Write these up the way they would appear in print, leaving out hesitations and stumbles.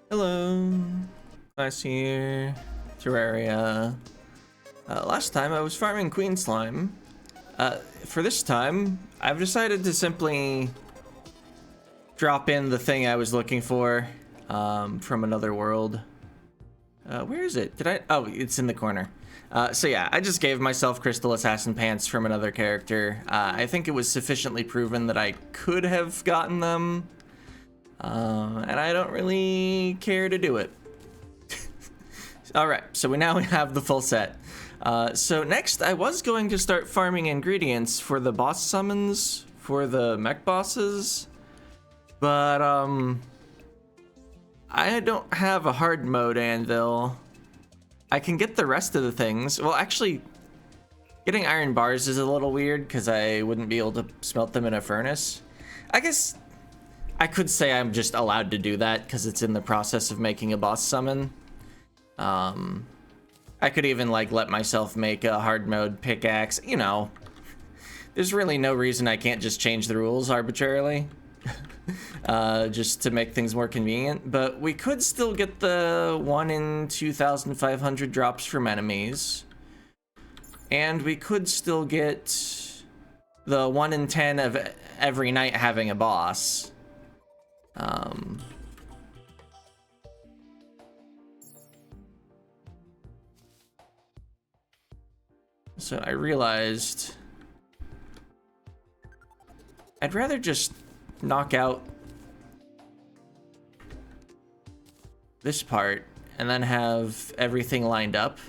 Hello, Class here, Terraria. Last time I was farming Queen Slime. For this time, I've decided to simply drop in the thing I was looking for from another world. Where is it? Oh, it's in the corner. So yeah, I just gave myself Crystal Assassin pants from another character. I think it was sufficiently proven that I could have gotten them. And I don't really care to do it. Alright, so we now have the full set. So next, I was going to start farming ingredients for the boss summons, for the mech bosses, but I don't have a hard mode anvil. I can get the rest of the things. Well, actually, getting iron bars is a little weird because I wouldn't be able to smelt them in a furnace. I guess I could say I'm just allowed to do that because it's in the process of making a boss summon. I could even like let myself make a hard mode pickaxe, you know. There's really no reason I can't just change the rules arbitrarily. Just to make things more convenient, but we could still get the 1 in 2,500 drops from enemies. And we could still get the 1 in 10 of every night having a boss. So I realized I'd rather just knock out this part and then have everything lined up.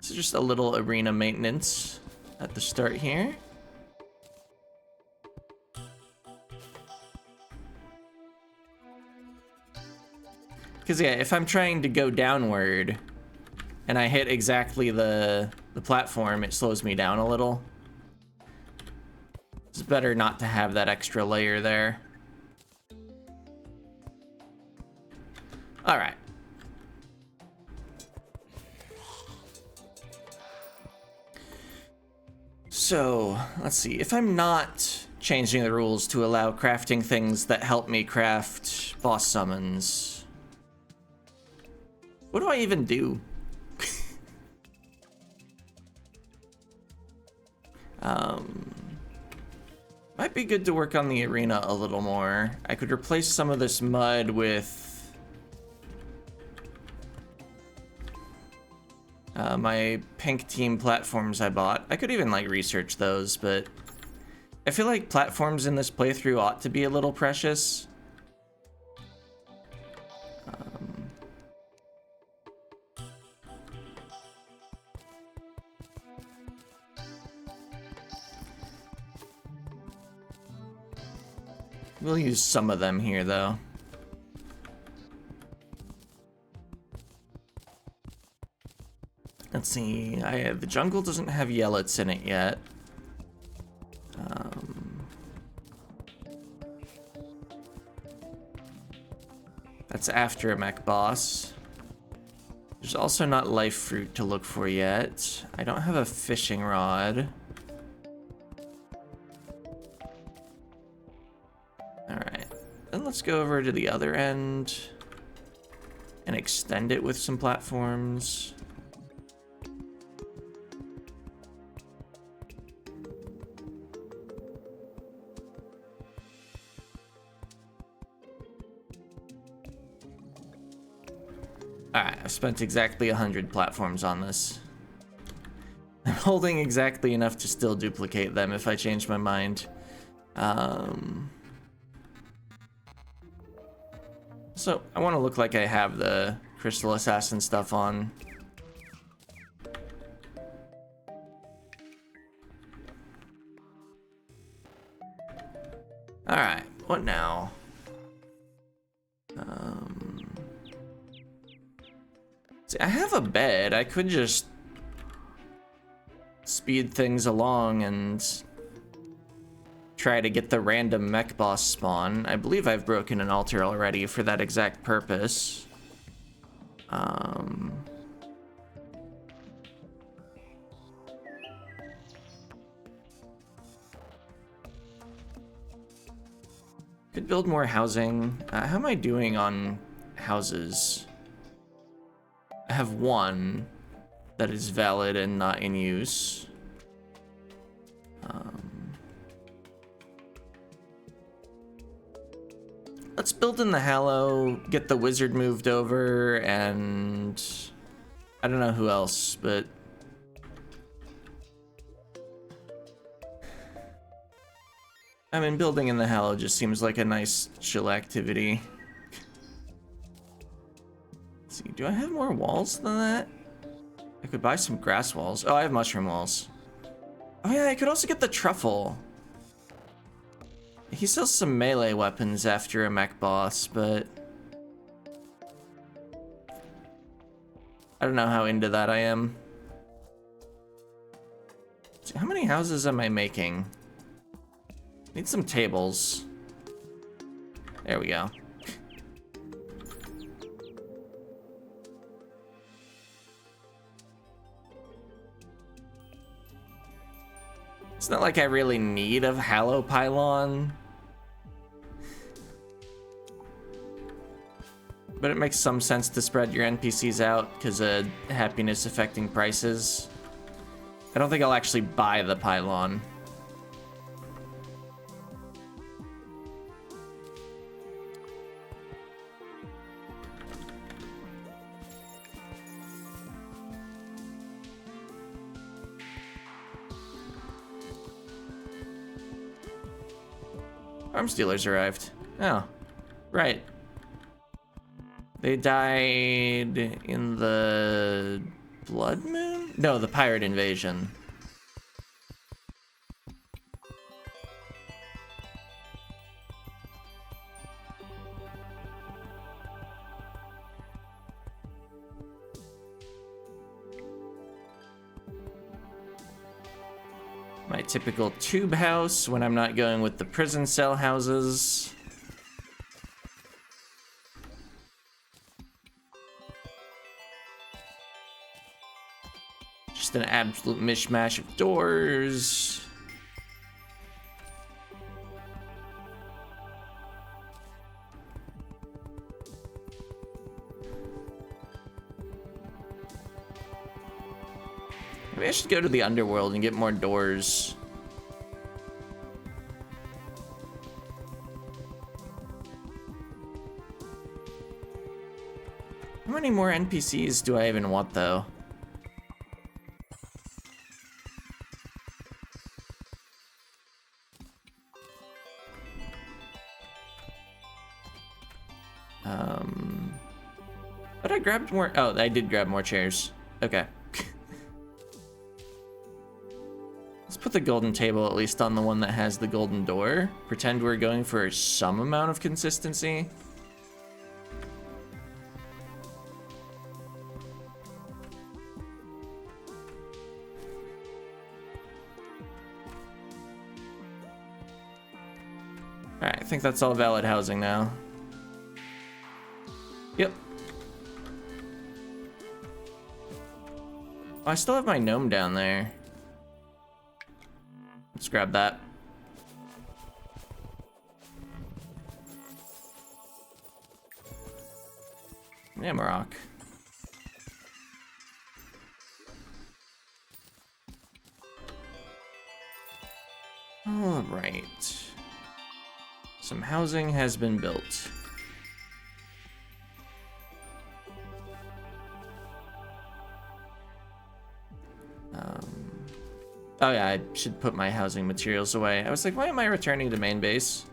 So just a little arena maintenance at the start here. Because yeah, if I'm trying to go downward and I hit exactly the platform, it slows me down a little. It's better not to have that extra layer there. All right. So, let's see. If I'm not changing the rules to allow crafting things that help me craft boss summons, what do I even do? Might be good to work on the arena a little more. I could replace some of this mud with my pink team platforms I bought. I could even like research those, but I feel like platforms in this playthrough ought to be a little precious. We'll use some of them here, though. Let's see. The jungle doesn't have yellets in it yet. That's after a mech boss. There's also not life fruit to look for yet. I don't have a fishing rod. Then let's go over to the other end and extend it with some platforms. Alright, I've spent exactly 100 platforms on this. I'm holding exactly enough to still duplicate them if I change my mind. So, I want to look like I have the Crystal Assassin stuff on. Alright, what now? See, I have a bed. I could just speed things along and try to get the random mech boss spawn. I believe I've broken an altar already for that exact purpose. Could build more housing. How am I doing on houses? I have one that is valid and not in use. Let's build in the Hallow, get the wizard moved over, and I don't know who else, but I mean, building in the Hallow just seems like a nice chill activity. Let's see, do I have more walls than that? I could buy some grass walls. Oh, I have mushroom walls. Oh yeah, I could also get the truffle. He sells some melee weapons after a mech boss, but I don't know how into that I am. So how many houses am I making? Need some tables. There we go. It's not like I really need a Hallow pylon, but it makes some sense to spread your NPCs out because of happiness affecting prices. I don't think I'll actually buy the pylon. Arms dealers arrived. Oh, right. They died in the Blood Moon? No, the pirate invasion. My typical tube house when I'm not going with the prison cell houses. Just an absolute mishmash of doors. Maybe I should go to the underworld and get more doors. How many more NPCs do I even want, though? But I grabbed more. Oh, I did grab more chairs. Okay. Let's put the golden table at least on the one that has the golden door. Pretend we're going for some amount of consistency. Alright, I think that's all valid housing now. Yep. Oh, I still have my gnome down there. Let's grab that. Amarok. All right. Some housing has been built. Oh yeah, I should put my housing materials away. I was like, why am I returning to main base?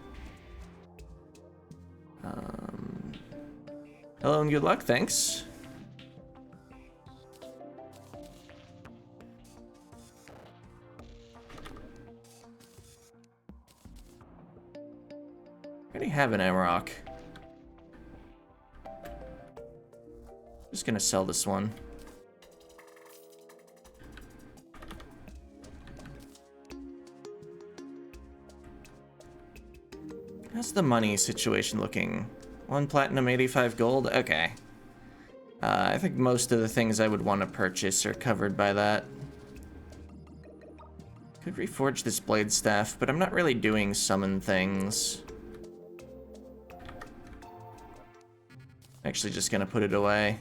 Hello and good luck, thanks. I already have an Amarok. Just gonna sell this one. How's the money situation looking? 1 platinum, 85 gold? Okay. I think most of the things I would want to purchase are covered by that. Could reforge this blade staff, but I'm not really doing summon things. Actually just gonna put it away.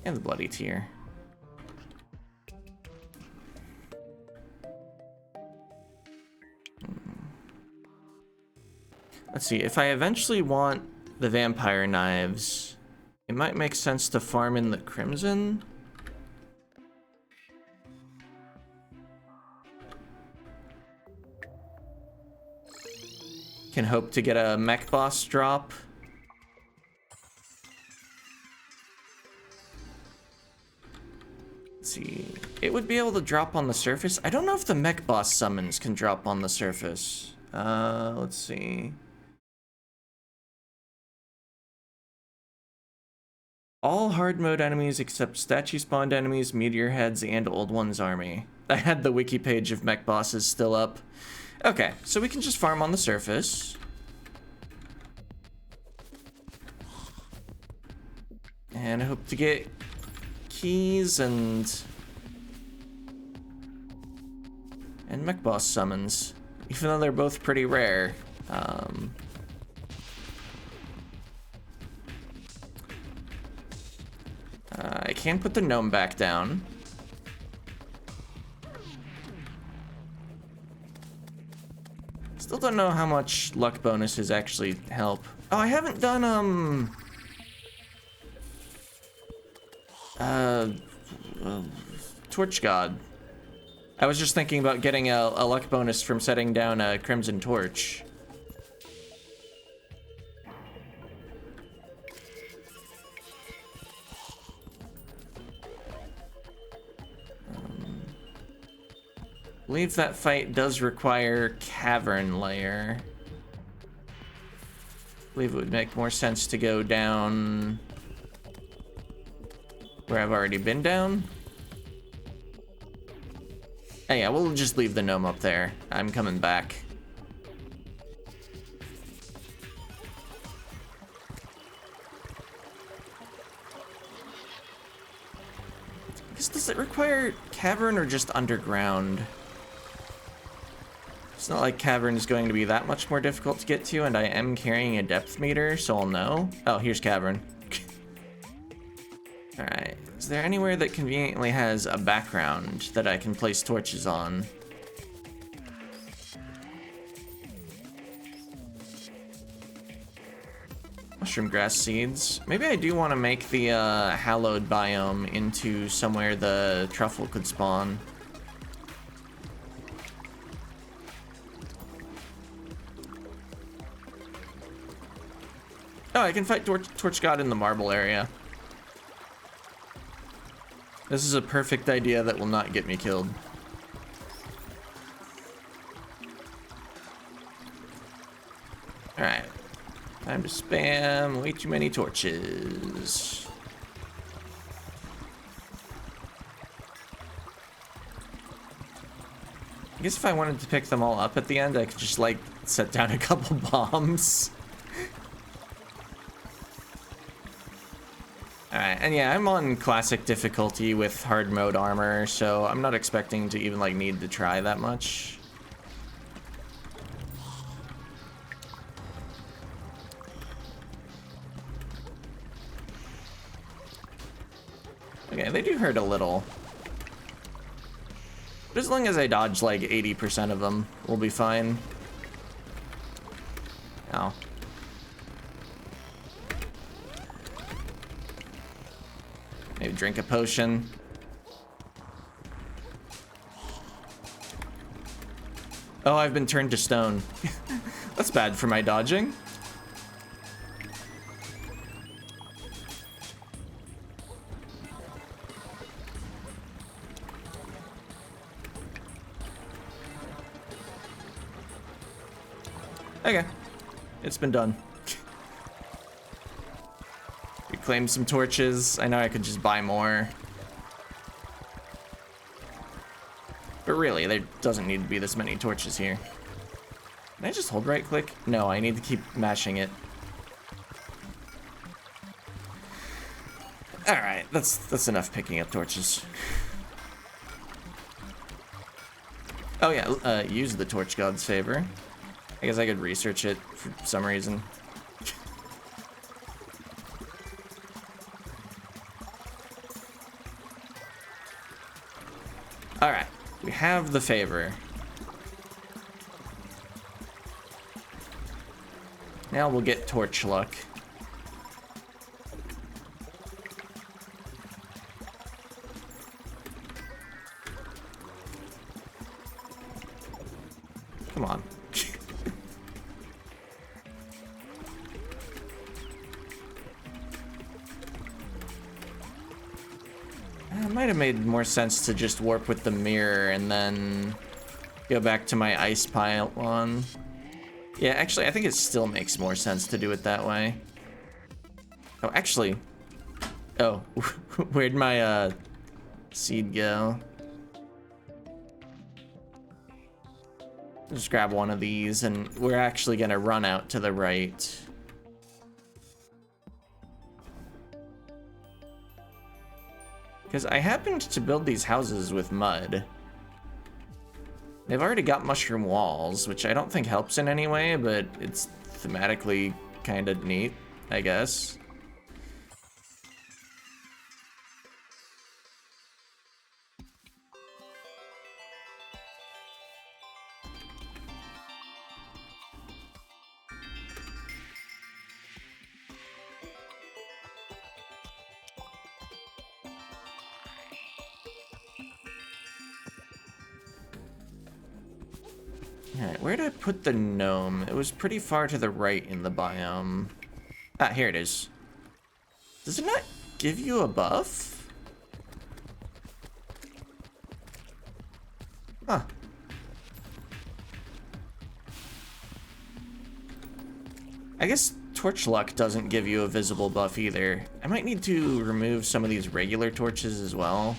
And the bloody tear. Let's see, if I eventually want the vampire knives, it might make sense to farm in the crimson. Can hope to get a mech boss drop. Let's see, it would be able to drop on the surface. I don't know if the mech boss summons can drop on the surface. Let's see. All hard mode enemies except statue spawned enemies, meteor heads, and old one's army. I had the wiki page of mech bosses still up. Okay, so we can just farm on the surface. And I hope to get keys and mech boss summons, even though they're both pretty rare. I can put the gnome back down. Still don't know how much luck bonuses actually help. Oh, I haven't done, Torch God. I was just thinking about getting a luck bonus from setting down a Crimson Torch. I believe that fight does require Cavern Layer. I believe it would make more sense to go down where I've already been down. Oh yeah, we'll just leave the gnome up there. I'm coming back. I guess, does it require cavern or just underground? It's not like cavern is going to be that much more difficult to get to, and I am carrying a depth meter, so I'll know. Oh, here's cavern. Alright, is there anywhere that conveniently has a background that I can place torches on? Mushroom grass seeds. Maybe I do want to make the hallowed biome into somewhere the truffle could spawn. Oh, I can fight Torch God in the marble area. This is a perfect idea that will not get me killed. Alright. Time to spam way too many torches. I guess if I wanted to pick them all up at the end, I could just, like, set down a couple bombs. Alright, and yeah, I'm on classic difficulty with hard mode armor, so I'm not expecting to even, like, need to try that much. Okay, they do hurt a little. But as long as I dodge, like, 80% of them, we'll be fine. Ow. Maybe drink a potion. Oh, I've been turned to stone. That's bad for my dodging. Okay. It's been done. Reclaim some torches. I know I could just buy more. But really, there doesn't need to be this many torches here. Can I just hold right click? No, I need to keep mashing it. Alright, that's enough picking up torches. Oh yeah, use the Torch God's favor. I guess I could research it for some reason. have the favor. Now we'll get torch luck. Come on. It might have made more sense to just warp with the mirror and then go back to my ice pylon. Yeah, actually, I think it still makes more sense to do it that way. Oh, actually. Oh, where'd my seed go? Just grab one of these, and we're actually gonna run out to the right. Because I happened to build these houses with mud. They've already got mushroom walls, which I don't think helps in any way, but it's thematically kind of neat, I guess. Alright, where did I put the gnome? It was pretty far to the right in the biome. Ah, here it is. Does it not give you a buff? Huh. I guess torch luck doesn't give you a visible buff either. I might need to remove some of these regular torches as well.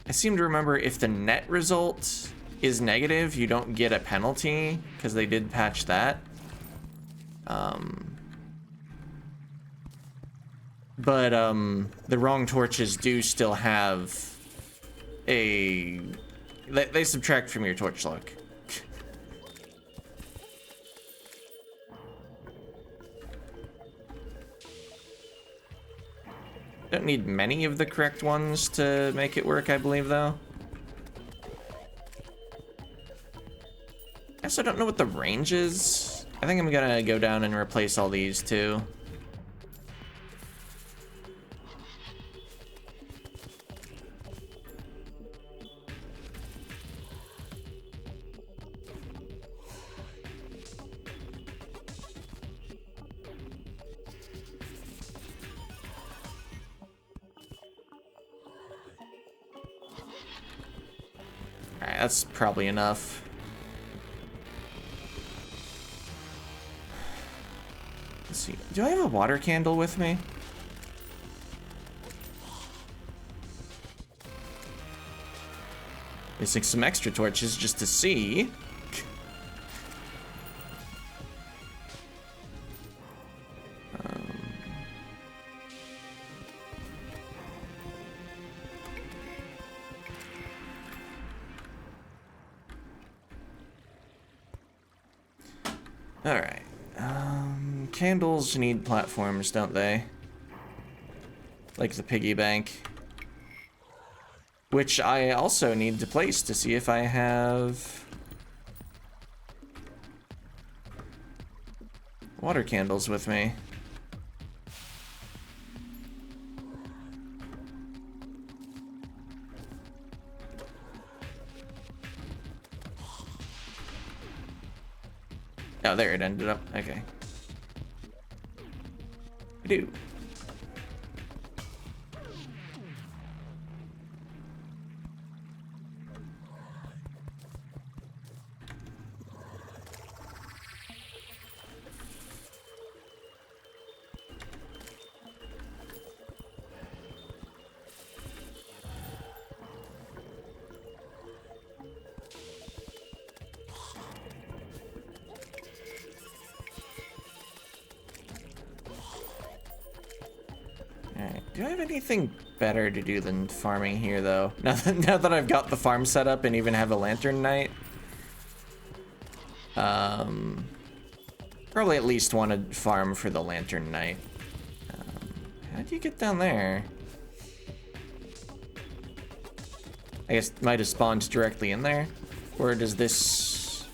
I seem to remember if the net result is negative, you don't get a penalty, because they did patch that. But the wrong torches do still have a... They subtract from your torch luck. Don't need many of the correct ones to make it work, I believe, though. I also don't know what the range is. I think I'm gonna go down and replace all these, too. Alright, that's probably enough. Let's see. Do I have a water candle with me? Missing some extra torches just to see. Alright. Candles need platforms, don't they? Like the piggy bank. Which I also need to place to see if I have water candles with me. Oh, there it ended up. Okay. I do. Do I have anything better to do than farming here, though? Now that I've got the farm set up and even have a lantern night. Probably at least want to farm for the lantern night. How do you get down there? I guess it might have spawned directly in there. Or does this...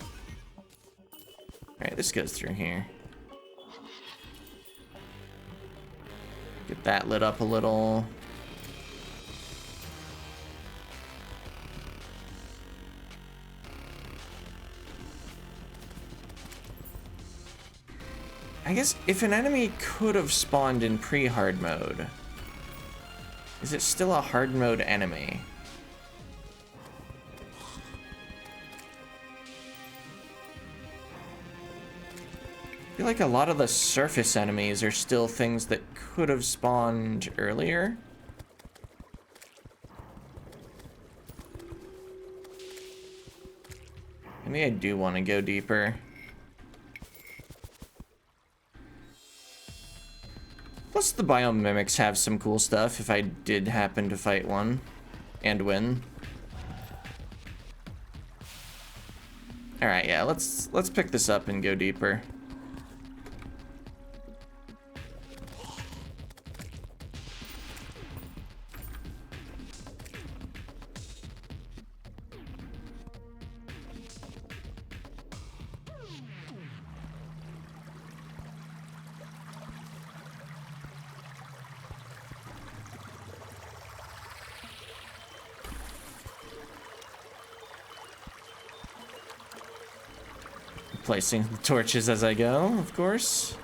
Alright, this goes through here. Get that lit up a little. I guess if an enemy could have spawned in pre-hard mode, is it still a hard mode enemy? I feel like a lot of the surface enemies are still things that could have spawned earlier. Maybe I do want to go deeper. Plus the biome mimics have some cool stuff if I did happen to fight one and win. Alright, yeah, let's pick this up and go deeper. Placing the torches as I go, of course.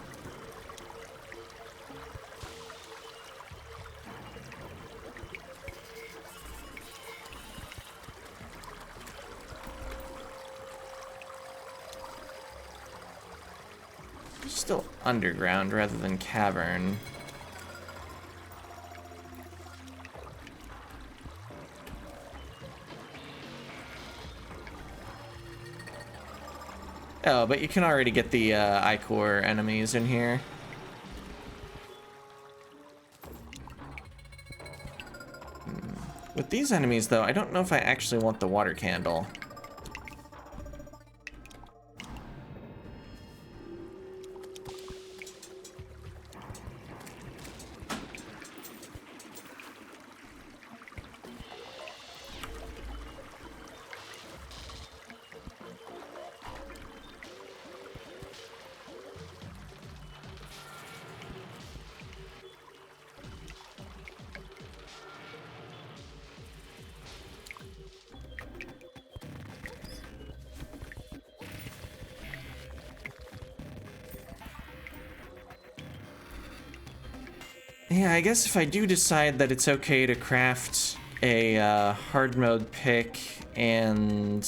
Still underground rather than cavern. Oh, but you can already get the ichor enemies in here. With these enemies, though, I don't know if I actually want the water candle. Yeah, I guess if I do decide that it's okay to craft a hard mode pick and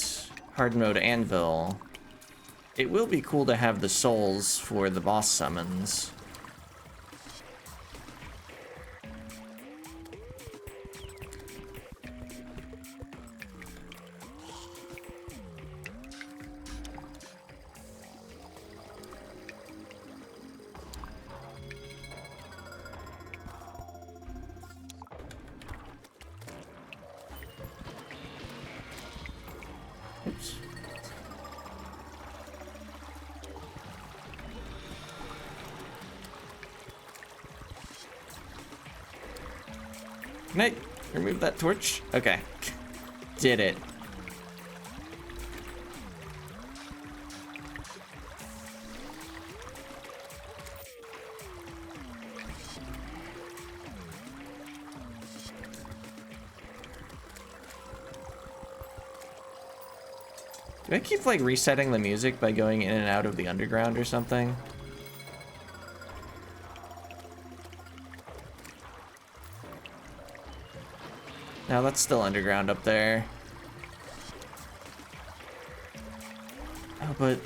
hard mode anvil, it will be cool to have the souls for the boss summons. Oops. Can I remove that torch? Okay. Did it. Do I keep, like, resetting the music by going in and out of the underground or something? No, that's still underground up there. Oh, but...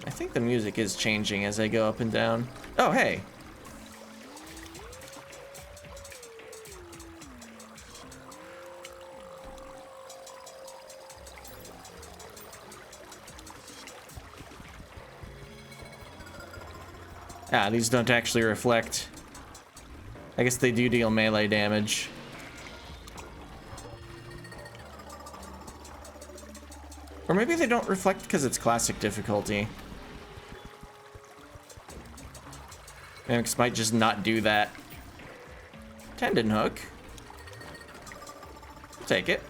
I think the music is changing as I go up and down. Oh, hey! Ah, these don't actually reflect. I guess they do deal melee damage. Or maybe they don't reflect because it's classic difficulty. Mimics might just not do that. Tendon hook. Take it.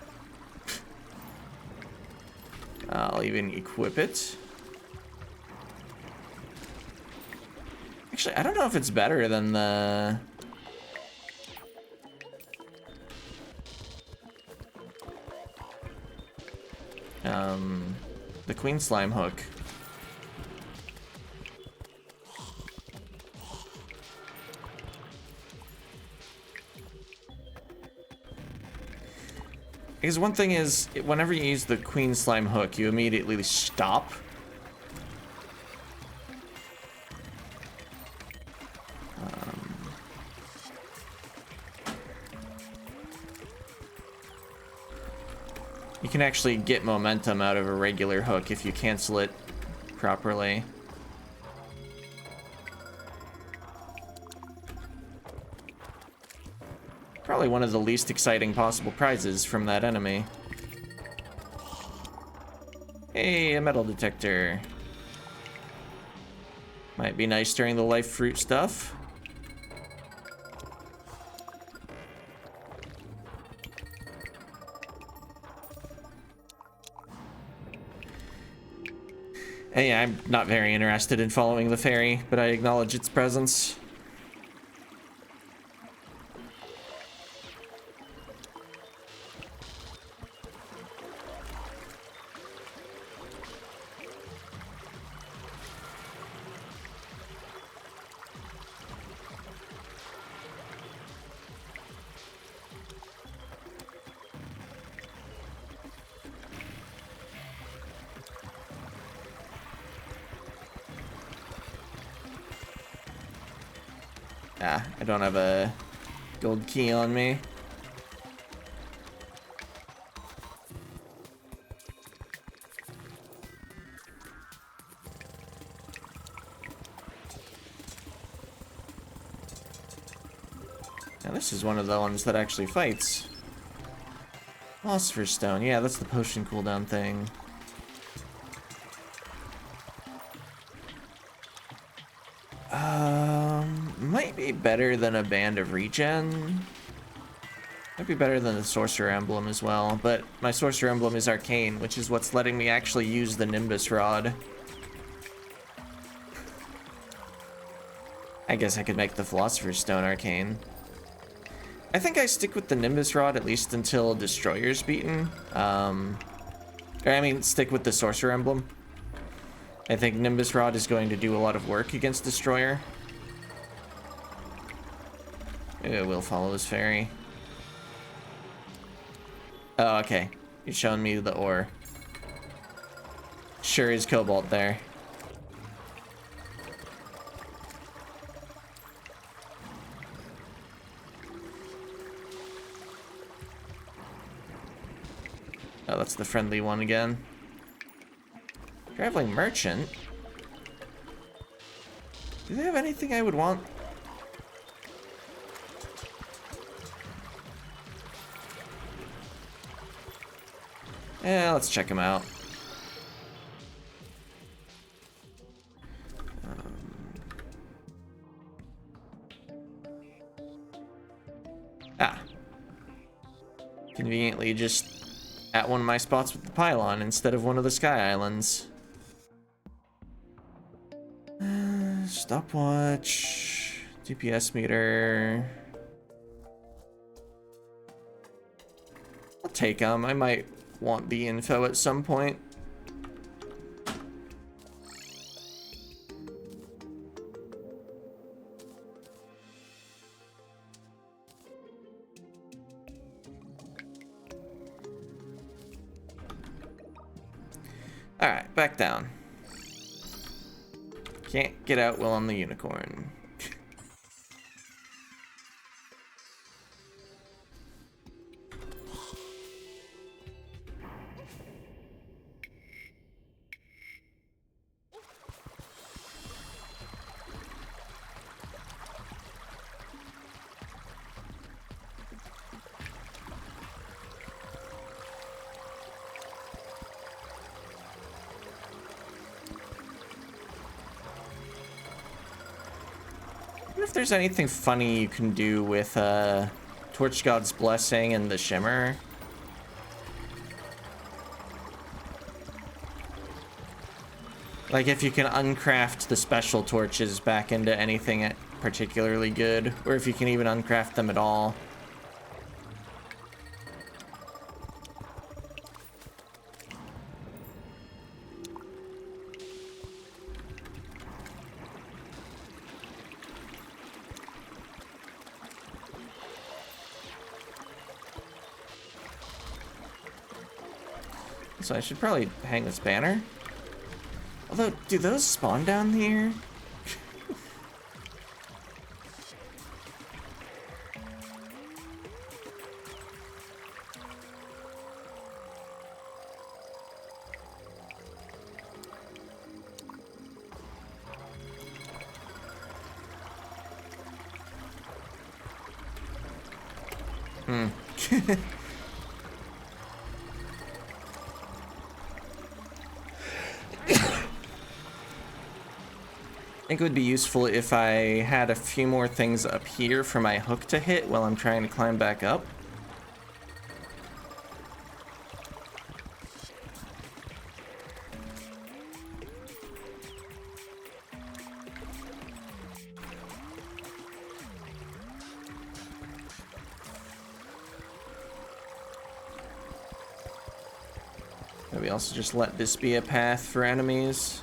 I'll even equip it. Actually, I don't know if it's better than the Queen Slime hook. Because one thing is, whenever you use the Queen Slime hook, you immediately stop. You can actually get momentum out of a regular hook if you cancel it properly. Probably one of the least exciting possible prizes from that enemy. Hey, a metal detector. Might be nice during the life fruit stuff. Hey, I'm not very interested in following the fairy, but I acknowledge its presence. Ah, I don't have a gold key on me. Now this is one of the ones that actually fights. Philosopher's Stone, yeah, that's the potion cooldown thing. Might be better than a Band of Regen. Might be better than the Sorcerer Emblem as well, but my Sorcerer Emblem is arcane, which is what's letting me actually use the Nimbus Rod. I guess I could make the Philosopher's Stone arcane. I think I stick with the Nimbus Rod at least until Destroyer's beaten. Stick with the Sorcerer Emblem. I think Nimbus Rod is going to do a lot of work against Destroyer. Maybe I will follow this fairy. Oh, okay. You're showing me the ore. Sure is cobalt there. Oh, that's the friendly one again. Traveling merchant? Do they have anything I would want? Yeah, let's check them out. Conveniently just at one of my spots with the pylon instead of one of the sky islands. Stopwatch, DPS meter. I'll take them. I might want the info at some point. Alright, back down. Can't get out while on the unicorn. If there's anything funny you can do with Torch God's Blessing and the Shimmer. Like if you can uncraft the special torches back into anything particularly good, or if you can even uncraft them at all. So I should probably hang this banner. Although, do those spawn down here? I think it would be useful if I had a few more things up here for my hook to hit while I'm trying to climb back up. Maybe also just let this be a path for enemies.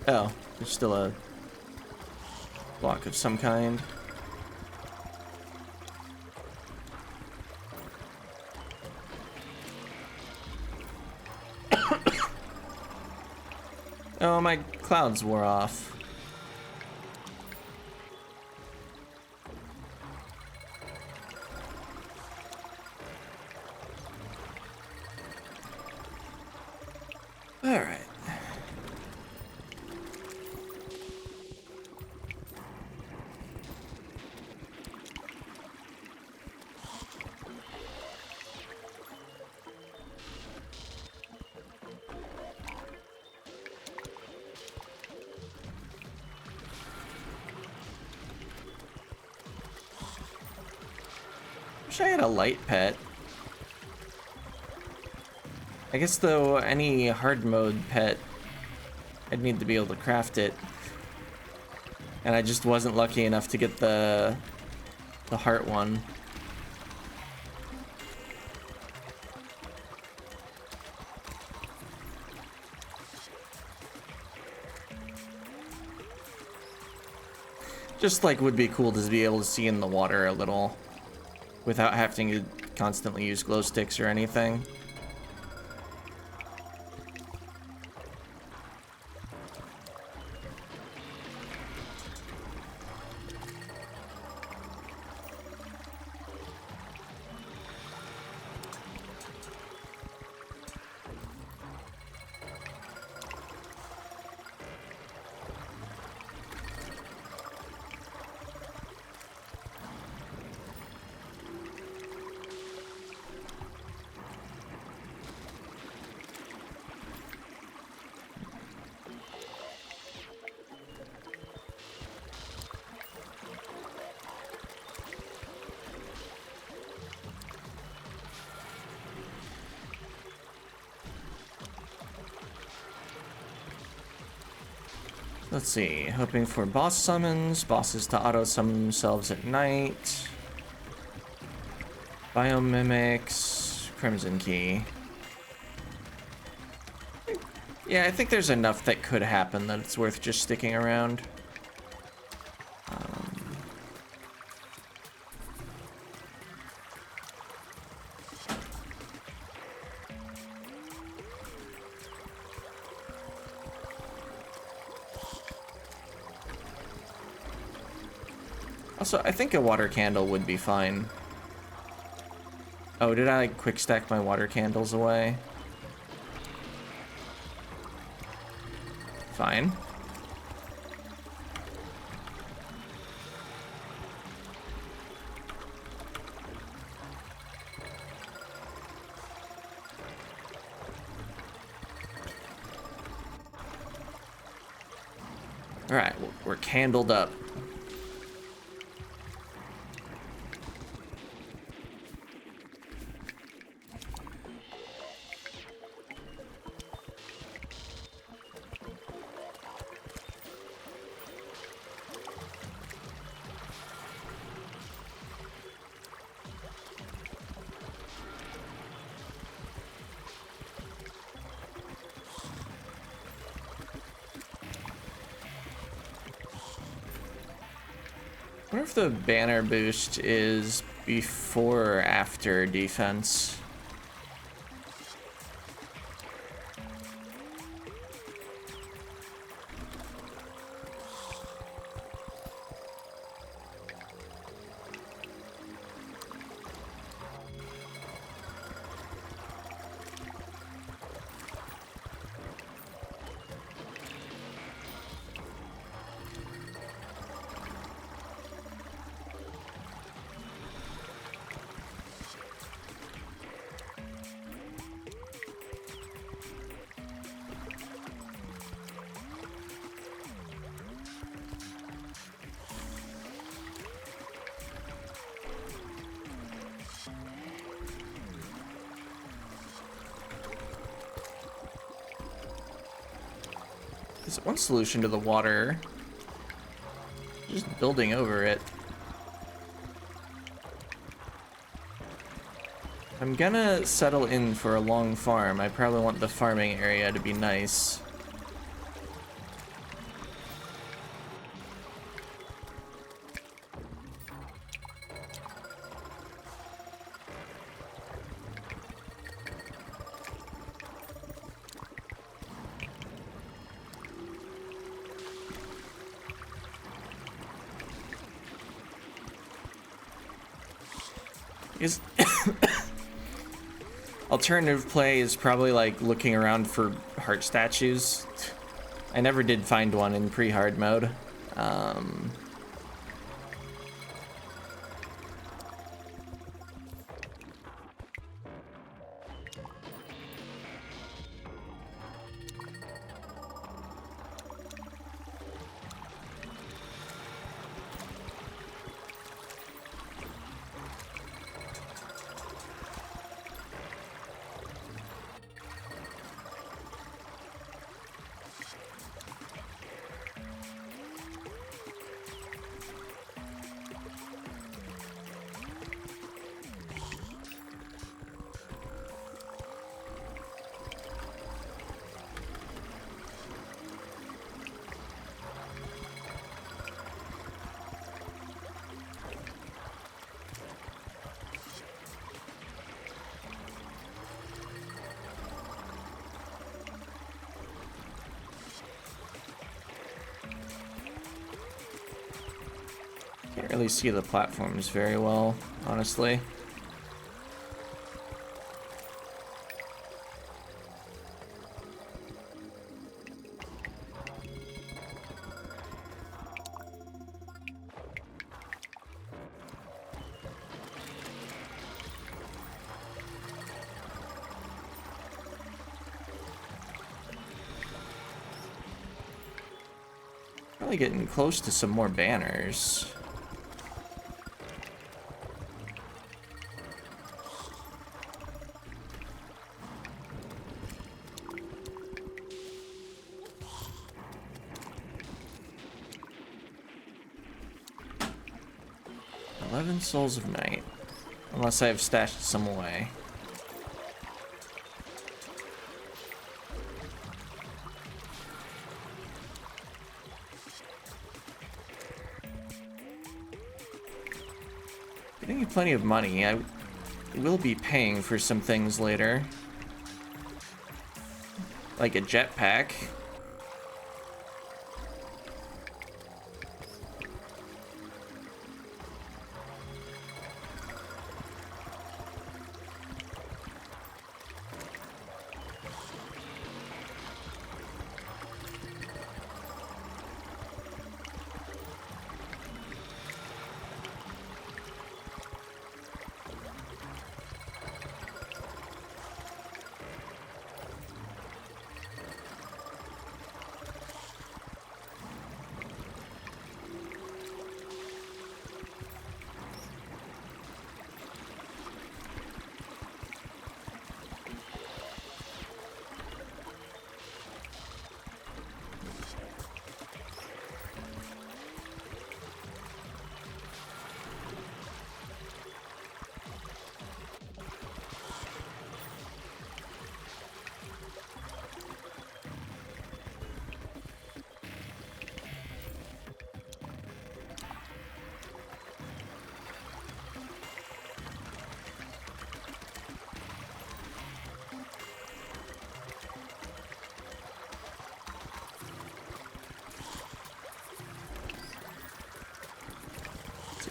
Oh, there's still a block of some kind. Oh, my clouds wore off. All right. Wish I had a light pet. I guess though, any hard mode pet, I'd need to be able to craft it. And I just wasn't lucky enough to get the heart one. Just like would be cool to be able to see in the water a little without having to constantly use glow sticks or anything. Let's see, hoping for boss summons, bosses to auto-summon themselves at night, biomimics, crimson key. Yeah, I think there's enough that could happen that it's worth just sticking around. Also, I think a water candle would be fine. Oh, did I like quick stack my water candles away? Fine. All right, we're candled up. I wonder if the banner boost is before or after defense. There's one solution to the water. Just building over it. I'm gonna settle in for a long farm. I probably want the farming area to be nice. Is alternative play is probably like looking around for heart statues. I never did find one in pre-hard mode. Can't really see the platforms very well, honestly. Probably getting close to some more banners. Souls of Night. Unless I've stashed some away. Getting plenty of money. I will be paying for some things later. Like a jetpack.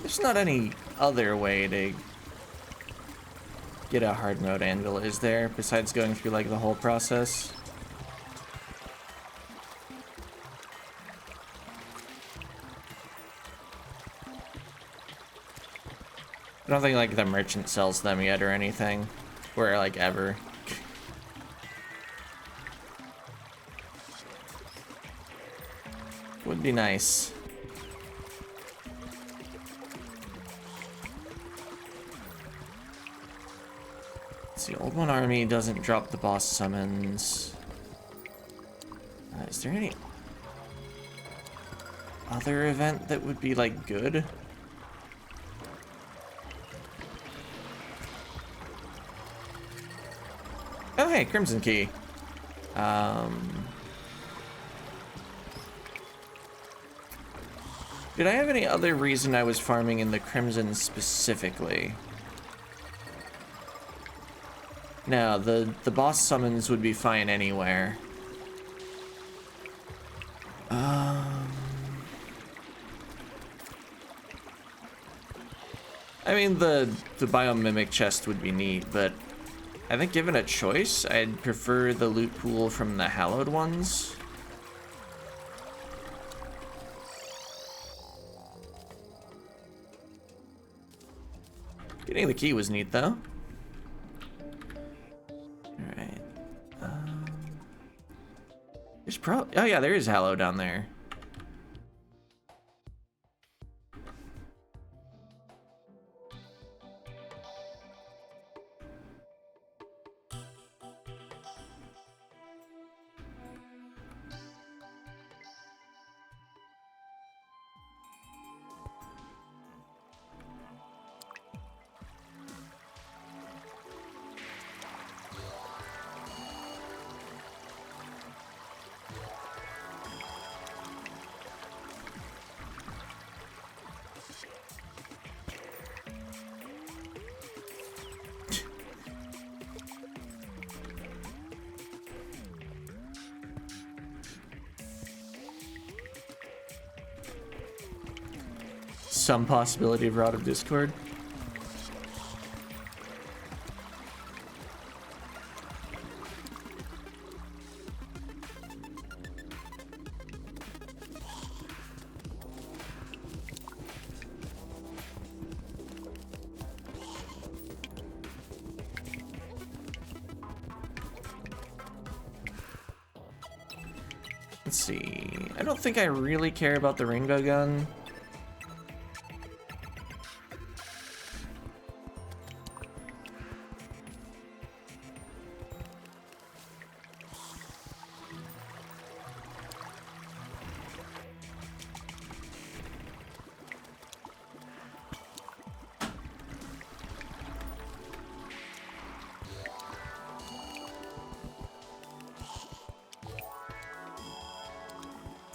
There's not any other way to get a hard mode anvil, is there? Besides going through like the whole process? I don't think like the merchant sells them yet or anything. Or like ever. Would be nice. Let's see, Old One Army doesn't drop the boss summons. Is there any other event that would be like good? Oh hey, Crimson Key. Did I have any other reason I was farming in the Crimson specifically? No, the boss summons would be fine anywhere. I mean, the biomimic chest would be neat, but I think given a choice, I'd prefer the loot pool from the hallowed ones. Getting the key was neat, though. Alright. There's probably... Oh, yeah, there is Hallow down there. Some possibility of Rod of Discord. Let's see. I don't think I really care about the rainbow gun.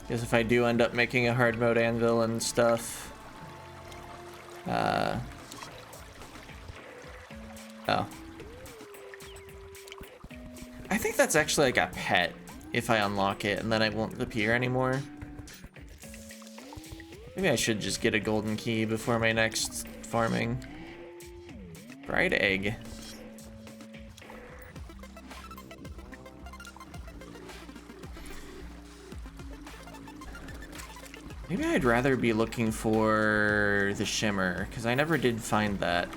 Because if I do end up making a hard mode anvil and stuff, oh. I think that's actually like a pet if I unlock it and then it won't appear anymore. Maybe I should just get a golden key before my next farming. Bright egg. Maybe I'd rather be looking for the shimmer, because I never did find that.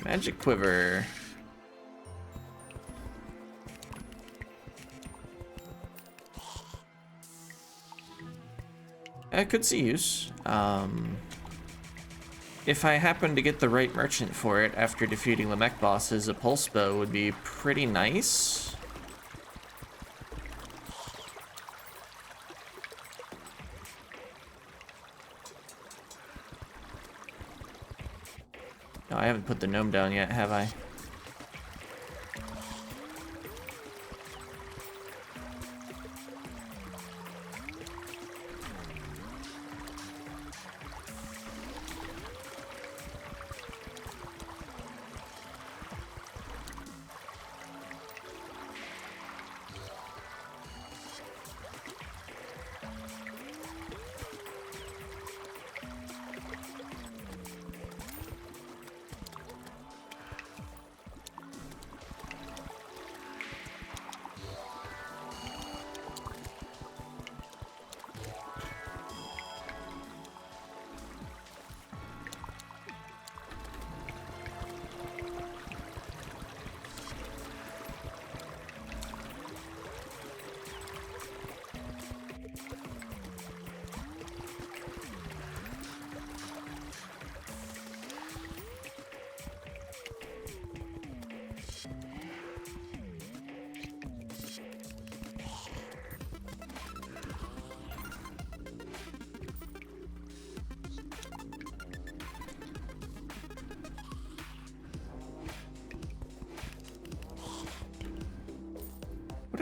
Magic quiver. I could see use. If I happen to get the right merchant for it after defeating the mech bosses, a pulse bow would be pretty nice. No, I haven't put the gnome down yet, have I?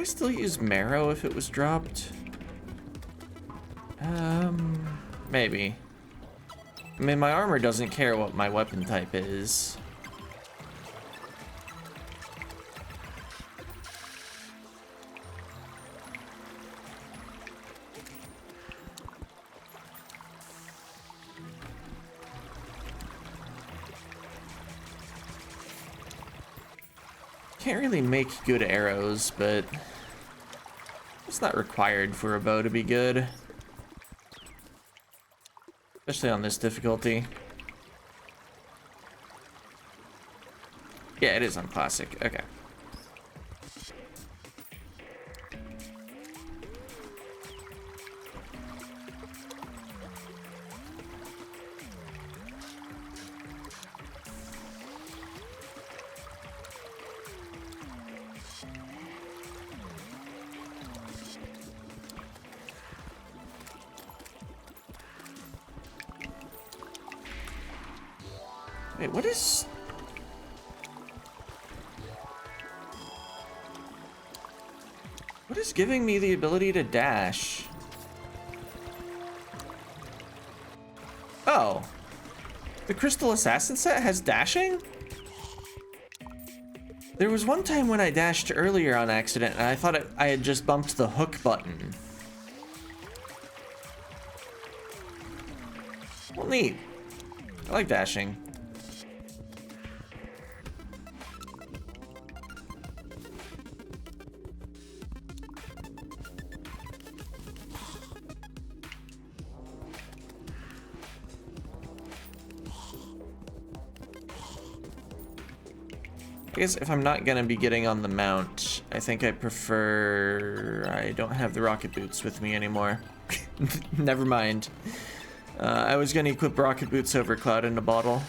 I still use marrow if it was dropped? Maybe. I mean, my armor doesn't care what my weapon type is. Can't really make good arrows, but it's not required for a bow to be good. Especially on this difficulty. Yeah, it is on classic. Okay. Wait, what is... What is giving me the ability to dash? Oh. The Crystal Assassin set has dashing? There was one time when I dashed earlier on accident and I thought I had just bumped the hook button. Well, neat. I like dashing. I guess if I'm not gonna be getting on the mount, I think I prefer... I don't have the rocket boots with me anymore. Never mind. I was gonna equip rocket boots over Cloud in a Bottle.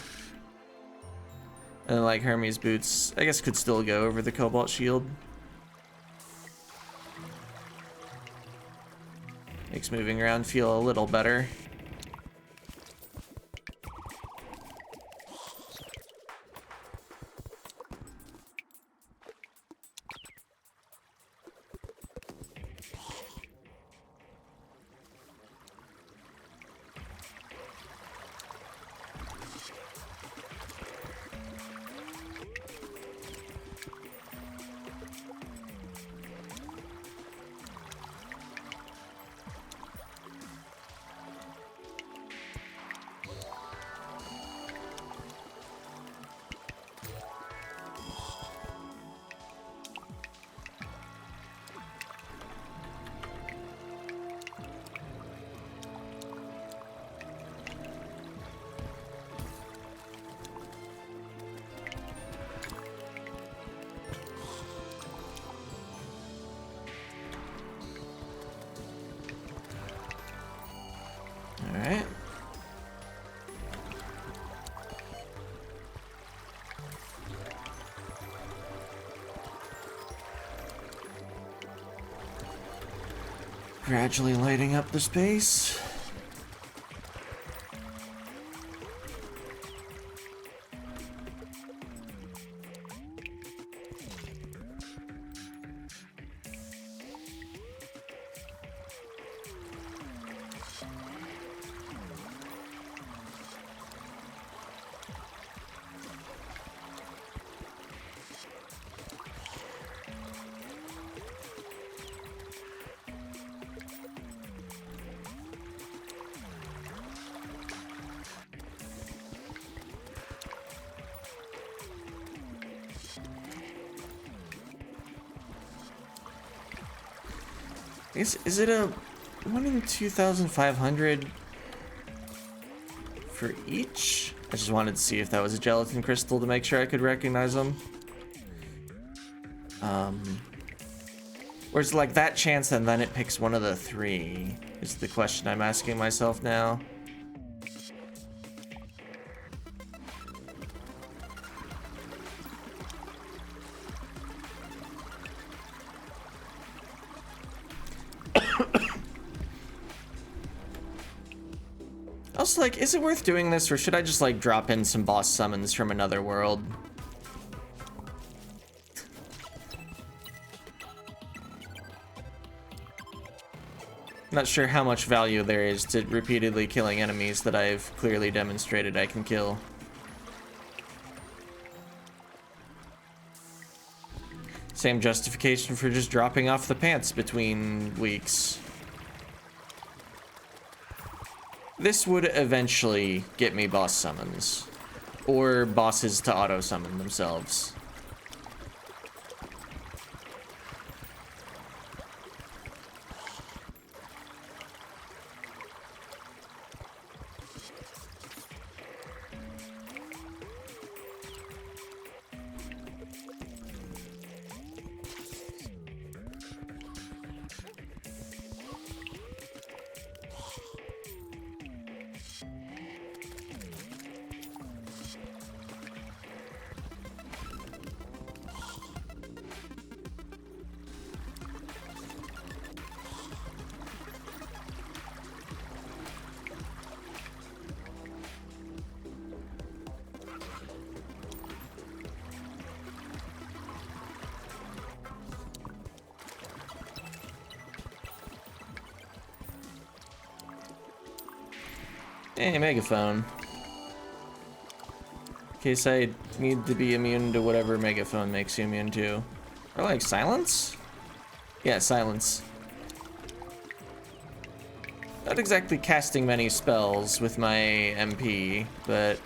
And like Hermes boots, I guess could still go over the Cobalt Shield. Makes moving around feel a little better. Alright. Gradually lighting up the space. Is it a 1 in 2,500 for each? I just wanted to see if that was a gelatin crystal to make sure I could recognize them. Or is it like that chance and then it picks one of the three? Is the question I'm asking myself now. Also, like, is it worth doing this, or should I just, like, drop in some boss summons from another world? Not sure how much value there is to repeatedly killing enemies that I've clearly demonstrated I can kill. Same justification for just dropping off the pants between weeks. This would eventually get me boss summons. Or bosses to auto-summon themselves. Hey, megaphone. In case I need to be immune to whatever megaphone makes you immune to. Or like silence? Yeah, silence. Not exactly casting many spells with my MP, but...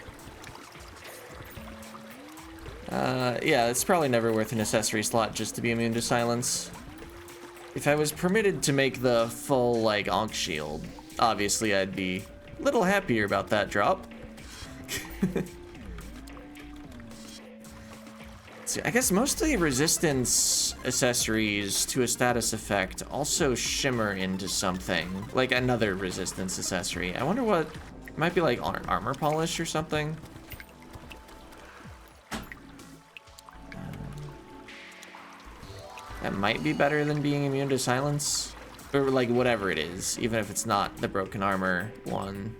yeah, it's probably never worth an accessory slot just to be immune to silence. If I was permitted to make the full, like, Ankh shield, obviously I'd be a little happier about that drop. See, I guess mostly resistance accessories to a status effect also shimmer into something, like another resistance accessory. I wonder what, it might be like armor polish or something. That might be better than being immune to silence. Or like whatever it is, even if it's not the broken armor one.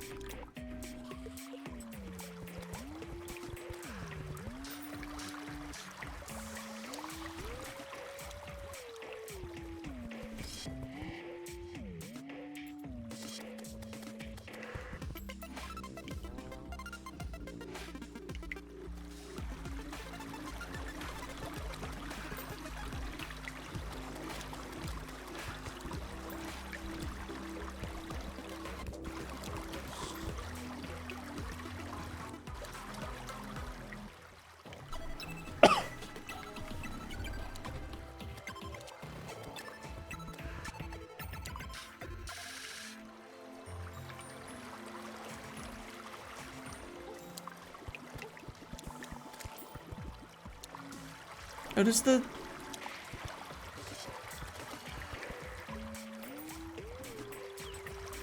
What is the...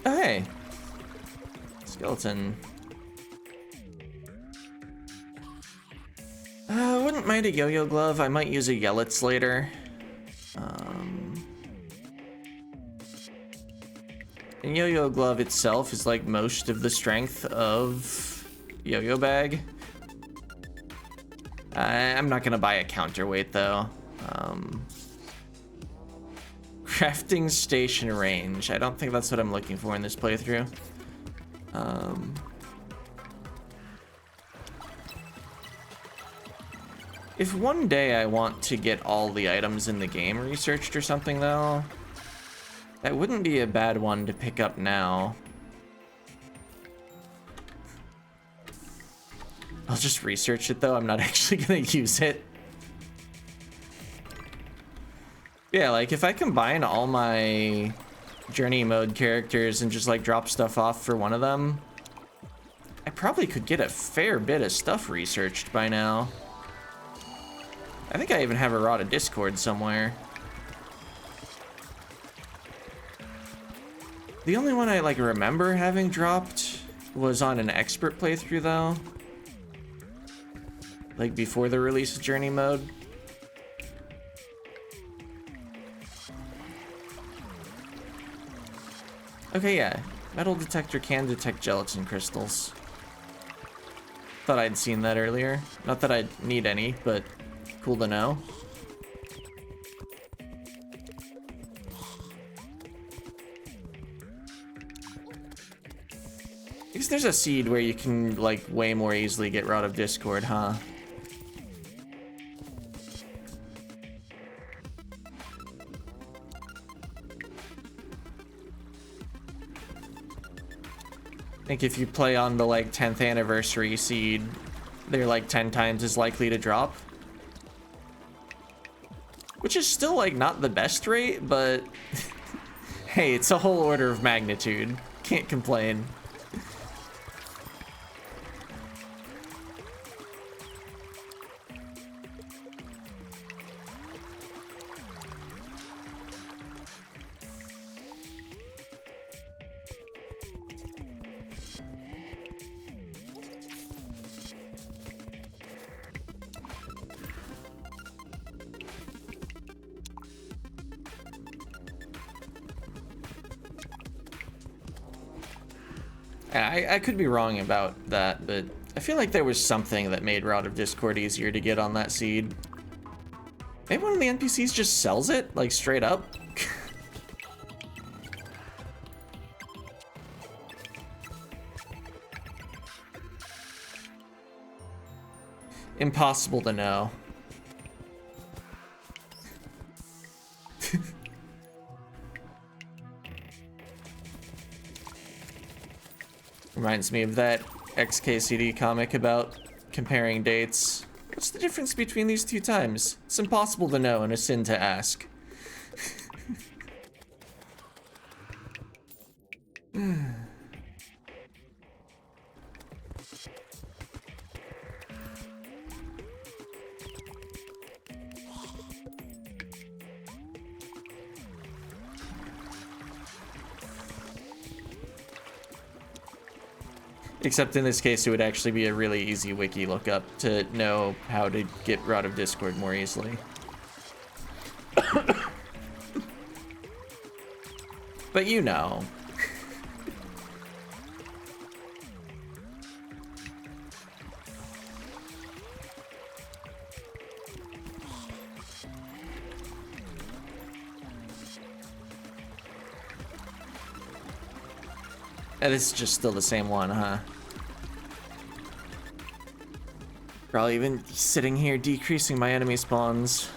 Oh, hey. Skeleton. I wouldn't mind a yo-yo glove. I might use a Yellets later. And yo-yo glove itself is like most of the strength of yo-yo bag. I'm not gonna buy a counterweight though. Crafting station range. I don't think that's what I'm looking for in this playthrough. If one day I want to get all the items in the game researched or something though, that wouldn't be a bad one to pick up now. I'll just research it though, I'm not actually gonna use it. Yeah, like if I combine all my journey mode characters and just like drop stuff off for one of them, I probably could get a fair bit of stuff researched by now. I think I even have a Rod of Discord somewhere. The only one I like remember having dropped was on an expert playthrough though. Like before the release of journey mode. Okay, yeah. Metal detector can detect gelatin crystals. Thought I'd seen that earlier. Not that I'd need any, but cool to know. Because there's a seed where you can, like, way more easily get Rod of Discord, huh? I think if you play on the, like, 10th anniversary seed, they're, like, 10 times as likely to drop. Which is still, like, not the best rate, but... hey, it's a whole order of magnitude. Can't complain. I could be wrong about that, but I feel like there was something that made Rod of Discord easier to get on that seed. Maybe one of the NPCs just sells it, like, straight up? Impossible to know. Reminds me of that XKCD comic about comparing dates. What's the difference between these two times? It's impossible to know and a sin to ask. Except in this case, it would actually be a really easy wiki lookup to know how to get Rod of Discord more easily. But you know. And it's just still the same one, huh? Probably even sitting here decreasing my enemy spawns.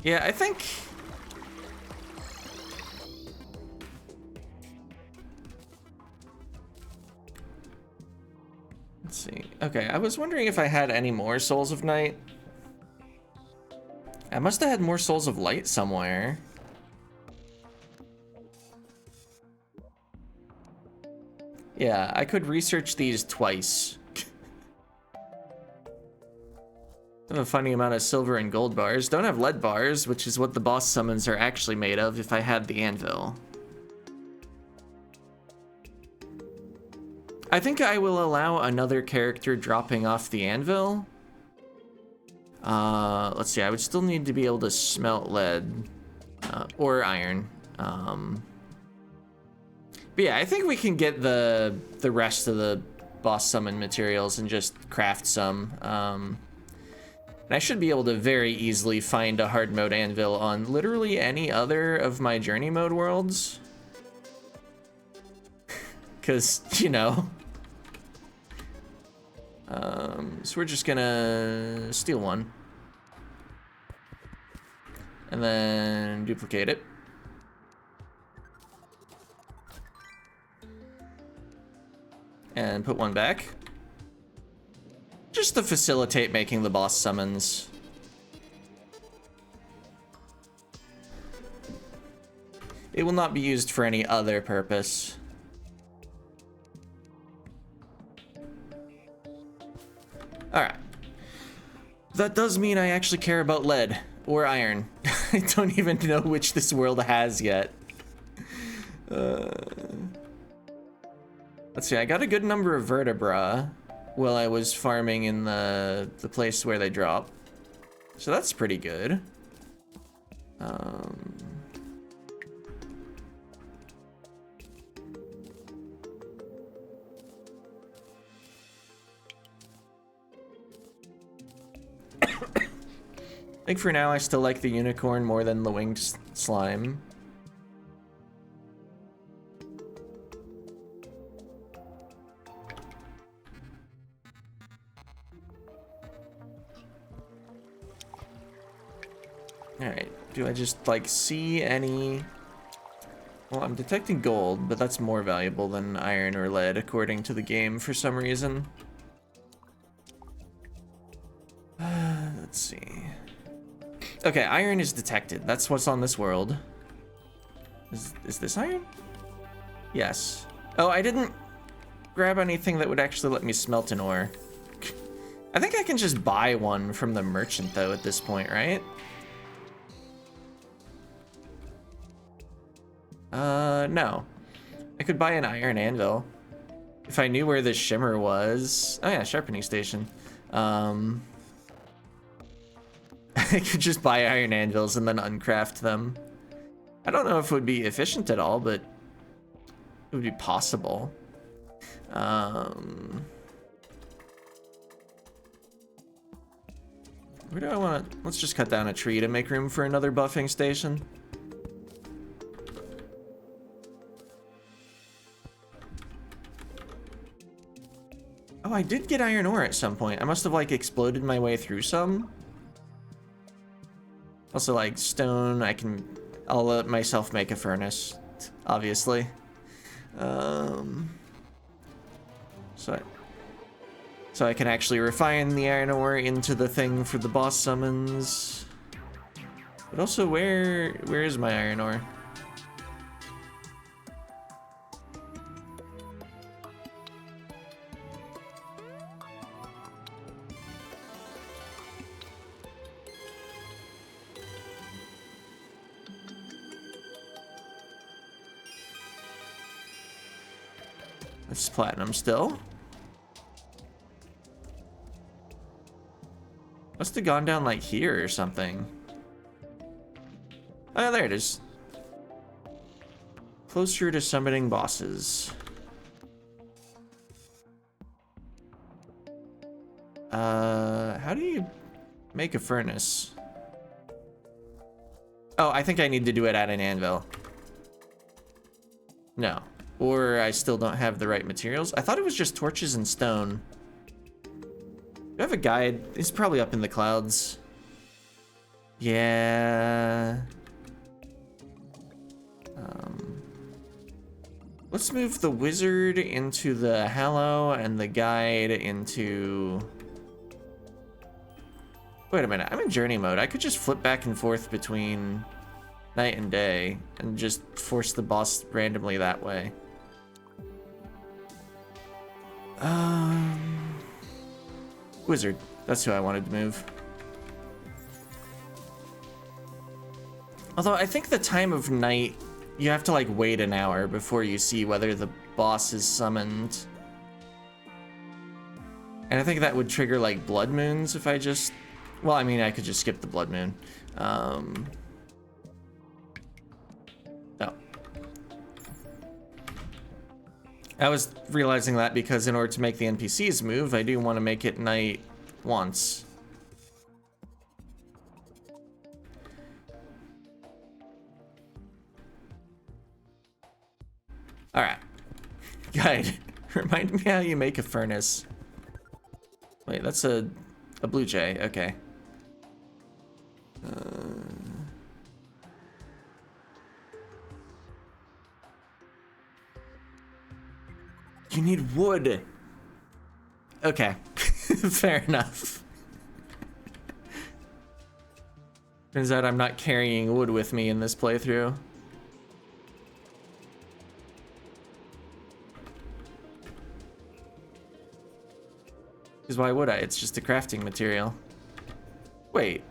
Yeah, I think... let's see. Okay, I was wondering if I had any more Souls of Night. I must have had more Souls of Light somewhere. Yeah, I could research these twice. I have a funny amount of silver and gold bars. Don't have lead bars, which is what the boss summons are actually made of if I had the anvil. I think I will allow another character dropping off the anvil. Let's see, I would still need to be able to smelt lead or iron. But yeah, I think we can get the rest of the boss summon materials and just craft some. And I should be able to very easily find a hard mode anvil on literally any other of my journey mode worlds. Because, you know. So we're just gonna steal one. And then duplicate it. And put one back. Just to facilitate making the boss summons. It will not be used for any other purpose. Alright. That does mean I actually care about lead or iron. I don't even know which this world has yet. Let's see, I got a good number of vertebra while I was farming in the place where they drop. So that's pretty good. I think for now I still like the unicorn more than the winged slime. Alright, do I just, like, see any... Well, I'm detecting gold, but that's more valuable than iron or lead, according to the game, for some reason. Let's see. Okay, iron is detected. That's what's on this world. Is this iron? Yes. Oh, I didn't grab anything that would actually let me smelt an ore. I think I can just buy one from the merchant, though, at this point, right? No. I could buy an iron anvil. If I knew where the shimmer was... Oh yeah, sharpening station. I could just buy iron anvils and then uncraft them. I don't know if it would be efficient at all, but it would be possible. Where do I want to... Let's just cut down a tree to make room for another buffing station. Oh, I did get iron ore at some point. I must have, like, exploded my way through some. Also, like, stone, I'll let myself make a furnace, obviously. So I can actually refine the iron ore into the thing for the boss summons. But also, where is my iron ore? It's platinum still. Must have gone down like here or something. Oh, there it is. Closer to summoning bosses. How do you make a furnace? Oh, I think I need to do it at an anvil. No. Or I still don't have the right materials. I thought it was just torches and stone. Do I have a guide? It's probably up in the clouds. Yeah. Let's move the wizard into the hallow and the guide into... Wait a minute, I'm in journey mode. I could just flip back and forth between night and day and just force the boss randomly that way. Wizard, that's who I wanted to move. Although I think the time of night, you have to like wait an hour before you see whether the boss is summoned. And I think that would trigger like blood moons if I just... Well, I mean, I could just skip the blood moon. No. I was realizing that because in order to make the NPCs move, I do want to make it night once. Alright. Guide. Remind me how you make a furnace. Wait, that's a blue jay. Okay. You need wood. Okay. Fair enough. Turns out I'm not carrying wood with me in this playthrough. Because why would I? It's just a crafting material. Wait.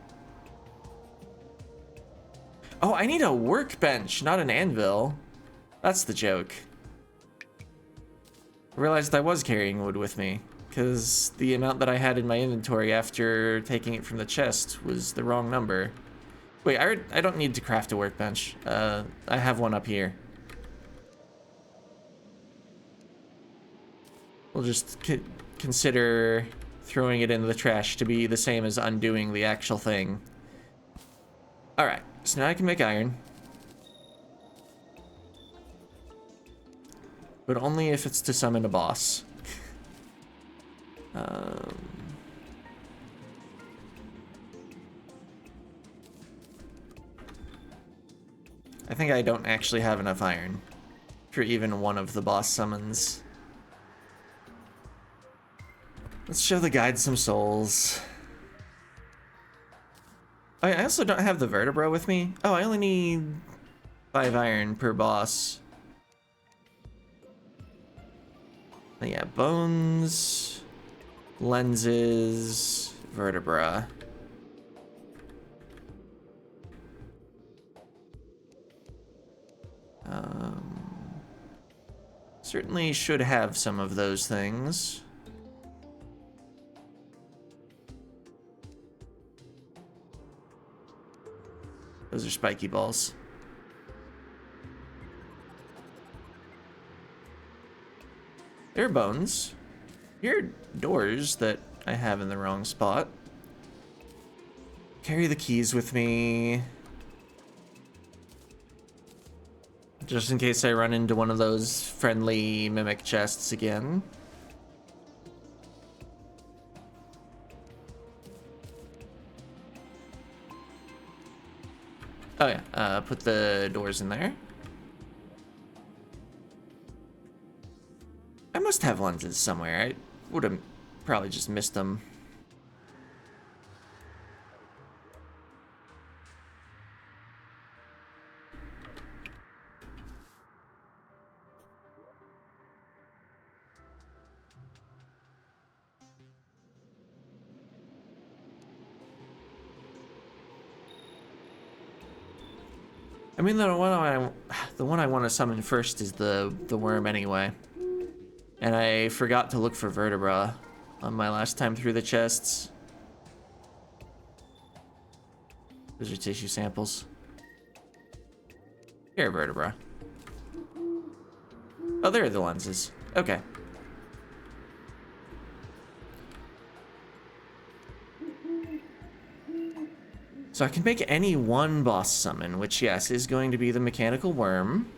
Oh, I need a workbench, not an anvil. That's the joke. I realized I was carrying wood with me, because the amount that I had in my inventory after taking it from the chest was the wrong number. Wait, I don't need to craft a workbench. I have one up here. We'll just consider throwing it in the trash to be the same as undoing the actual thing. Alright, so now I can make iron. But only if it's to summon a boss. I think I don't actually have enough iron for even one of the boss summons. Let's show the guide some souls. Oh, I also don't have the vertebra with me. Oh, I only need 5 iron per boss. But yeah, bones, lenses, vertebra. Certainly should have some of those things. Those are spiky balls. There are bones. Here are doors that I have in the wrong spot. Carry the keys with me. Just in case I run into one of those friendly mimic chests again. Oh yeah, put the doors in there. I must have lenses somewhere. I would have probably just missed them. I mean, the one I want to summon first is the worm anyway. And I forgot to look for vertebra on my last time through the chests. Those are tissue samples. Here, vertebra. Oh, there are the lenses. Okay. So I can make any one boss summon, which, yes, is going to be the mechanical worm.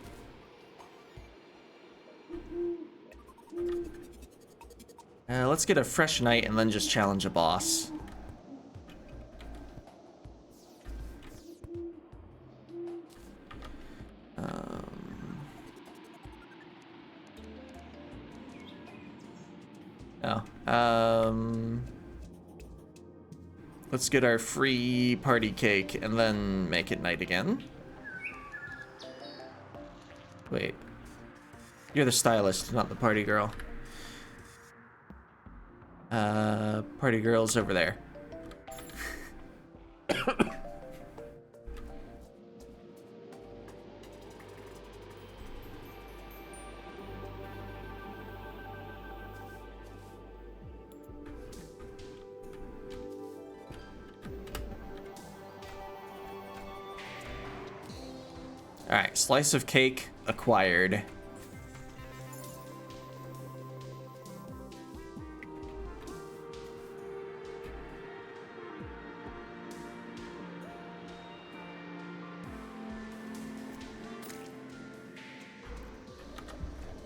Let's get a fresh night and then just challenge a boss. Let's get our free party cake and then make it night again. Wait. You're the stylist, not the party girl. Party girl's over there. Alright, slice of cake acquired.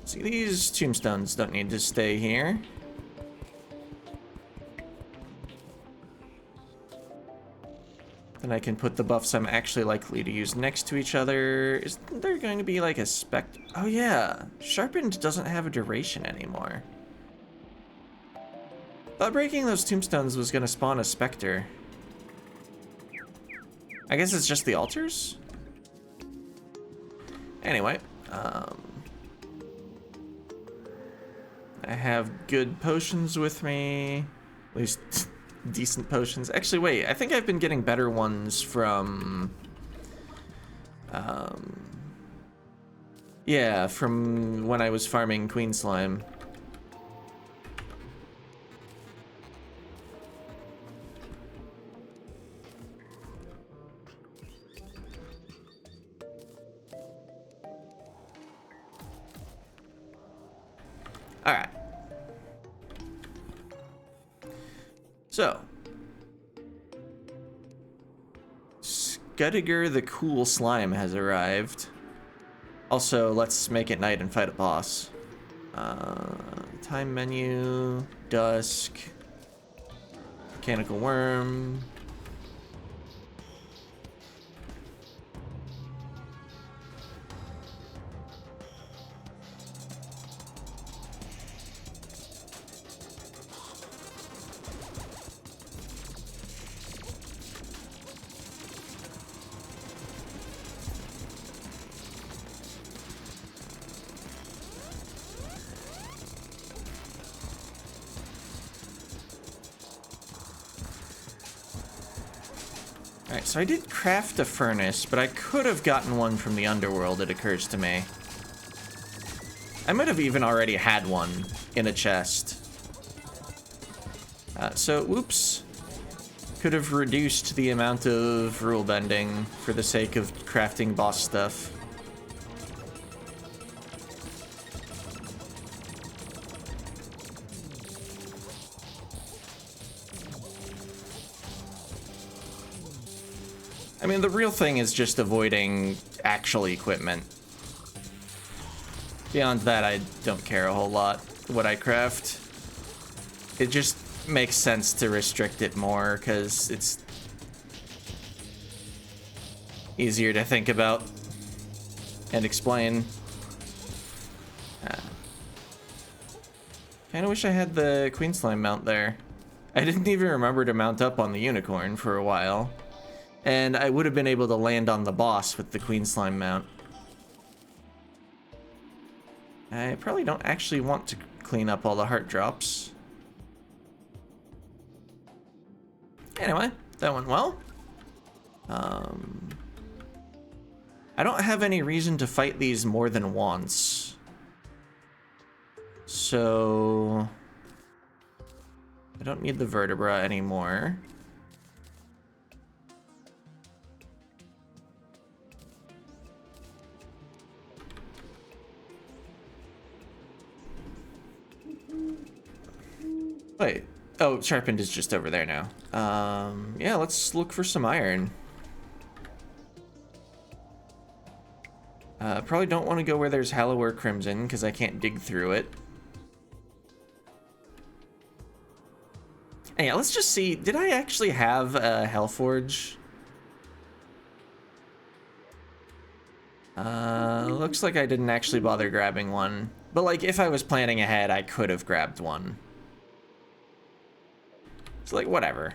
See, these tombstones don't need to stay here. Then I can put the buffs I'm actually likely to use next to each other. Isn't there going to be like a spec? Oh yeah, sharpened doesn't have a duration anymore. Thought breaking those tombstones was gonna spawn a specter. I guess it's just the altars? Anyway, I have good potions with me. At least decent potions. Actually, wait, I think I've been getting better ones from... yeah, from when I was farming Queen Slime. Alright. So. Scuddiger the Cool Slime has arrived. Also, let's make it night and fight a boss. Time menu, dusk, mechanical worm. Alright, so I did craft a furnace, but I could have gotten one from the underworld, it occurs to me. I might have even already had one in a chest. So, whoops. Could have reduced the amount of rule bending for the sake of crafting boss stuff. I mean, the real thing is just avoiding actual equipment. Beyond that, I don't care a whole lot what I craft. It just makes sense to restrict it more, because it's easier to think about and explain. Kinda wish I had the Queen Slime mount there. I didn't even remember to mount up on the unicorn for a while. And I would have been able to land on the boss with the Queen Slime mount. I probably don't actually want to clean up all the heart drops. Anyway, that went well. I don't have any reason to fight these more than once. So I don't need the vertebra anymore. Wait. Oh, sharpened is just over there now. Yeah, let's look for some iron. Probably don't want to go where there's Hallow or Crimson, because I can't dig through it. And yeah, let's just see. Did I actually have a Hellforge? Looks like I didn't actually bother grabbing one. But, like, if I was planning ahead, I could have grabbed one. So, like, whatever.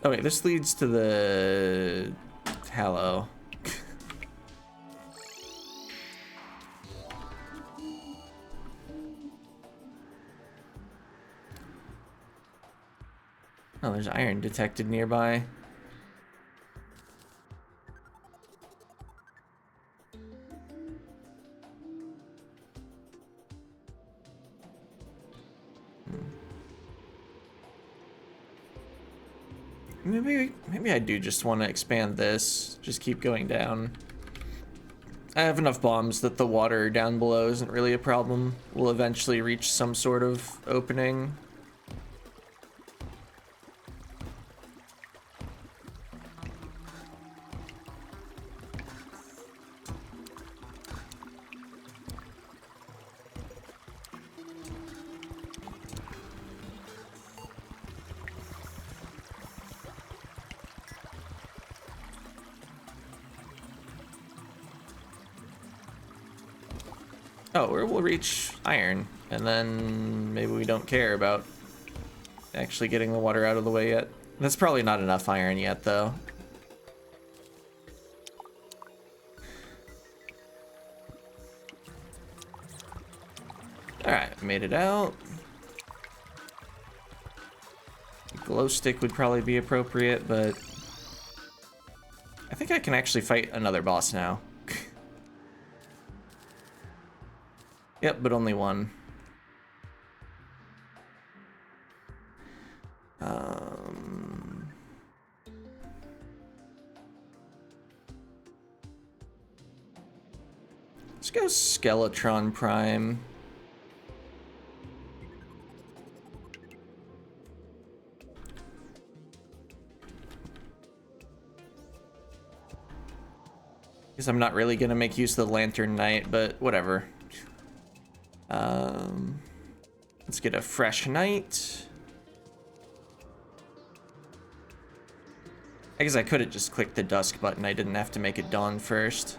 Okay, this leads to the Hallow. Oh, there's iron detected nearby. Maybe I do just want to expand this. Just keep going down. I have enough bombs that the water down below isn't really a problem. We'll eventually reach some sort of opening. Oh, we'll reach iron, and then maybe we don't care about actually getting the water out of the way yet. That's probably not enough iron yet, though. Alright, made it out. Glow stick would probably be appropriate, but I think I can actually fight another boss now. Yep, but only one. Let's go Skeletron Prime. Guess I'm not really gonna make use of the Lantern Knight, but whatever. Let's get a fresh night. I guess I could have just clicked the dusk button. I didn't have to make it dawn first.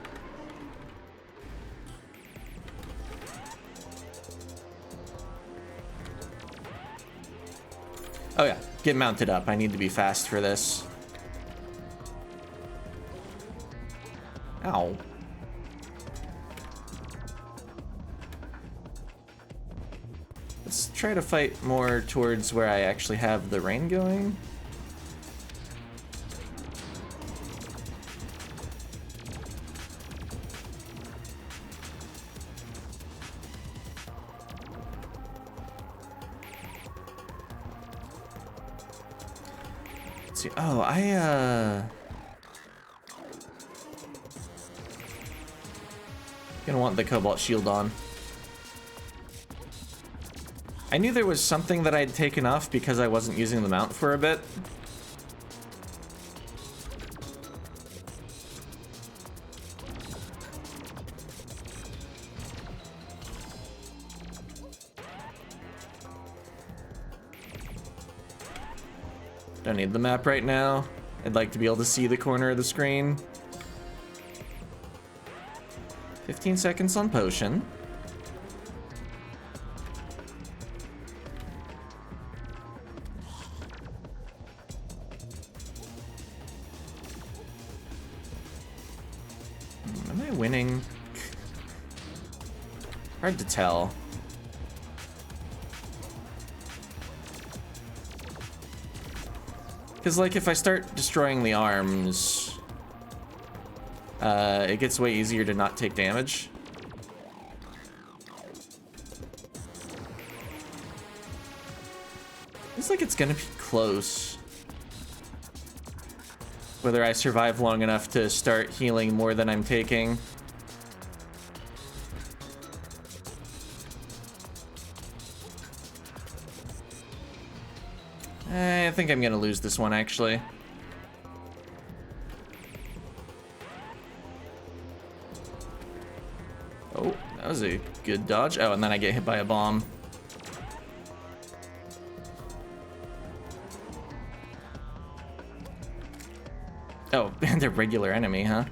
Oh yeah, get mounted up. I need to be fast for this. Ow. Let's try to fight more towards where I actually have the rain going. Let's see. Oh, gonna want the cobalt shield on. I knew there was something that I'd taken off because I wasn't using the mount for a bit. Don't need the map right now. I'd like to be able to see the corner of the screen. 15 seconds on potion. Am I winning? Hard to tell. Because, like, if I start destroying the arms, it gets way easier to not take damage. Looks like it's gonna be close. Whether I survive long enough to start healing more than I'm taking. I think I'm gonna lose this one, actually. Oh, that was a good dodge. Oh, and then I get hit by a bomb. Oh, they're regular enemy, huh?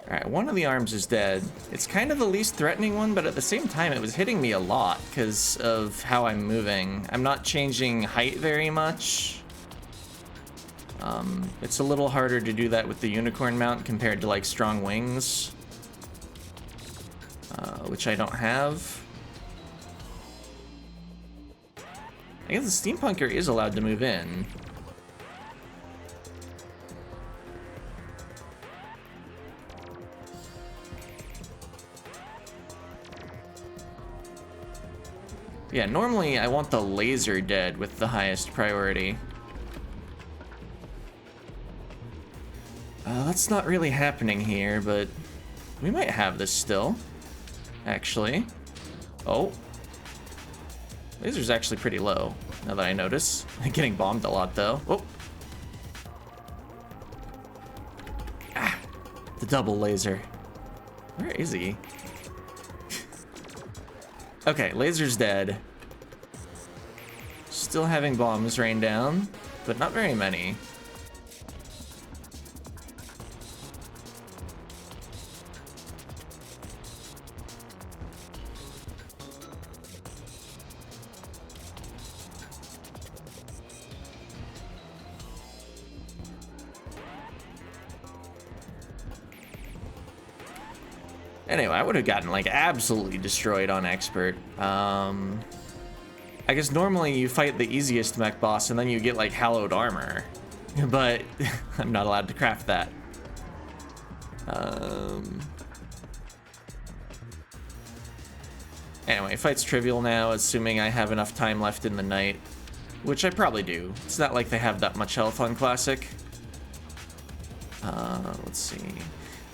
Alright, one of the arms is dead. It's kind of the least threatening one, but at the same time it was hitting me a lot because of how I'm moving. I'm not changing height very much. It's a little harder to do that with the unicorn mount compared to like strong wings, which I don't have. I guess the steampunker is allowed to move in. Yeah, normally I want the laser dead with the highest priority. That's not really happening here, but we might have this still, actually. Oh. Laser's actually pretty low, now that I notice. Getting bombed a lot, though. Oh. Ah, the double laser. Where is he? Okay, laser's dead. Still having bombs rain down, but not very many. Anyway, I would have gotten like absolutely destroyed on expert. I guess normally you fight the easiest mech boss and then you get like hallowed armor, but I'm not allowed to craft that. Anyway, fight's trivial now, assuming I have enough time left in the night, which I probably do. It's not like they have that much health on Classic. Let's see.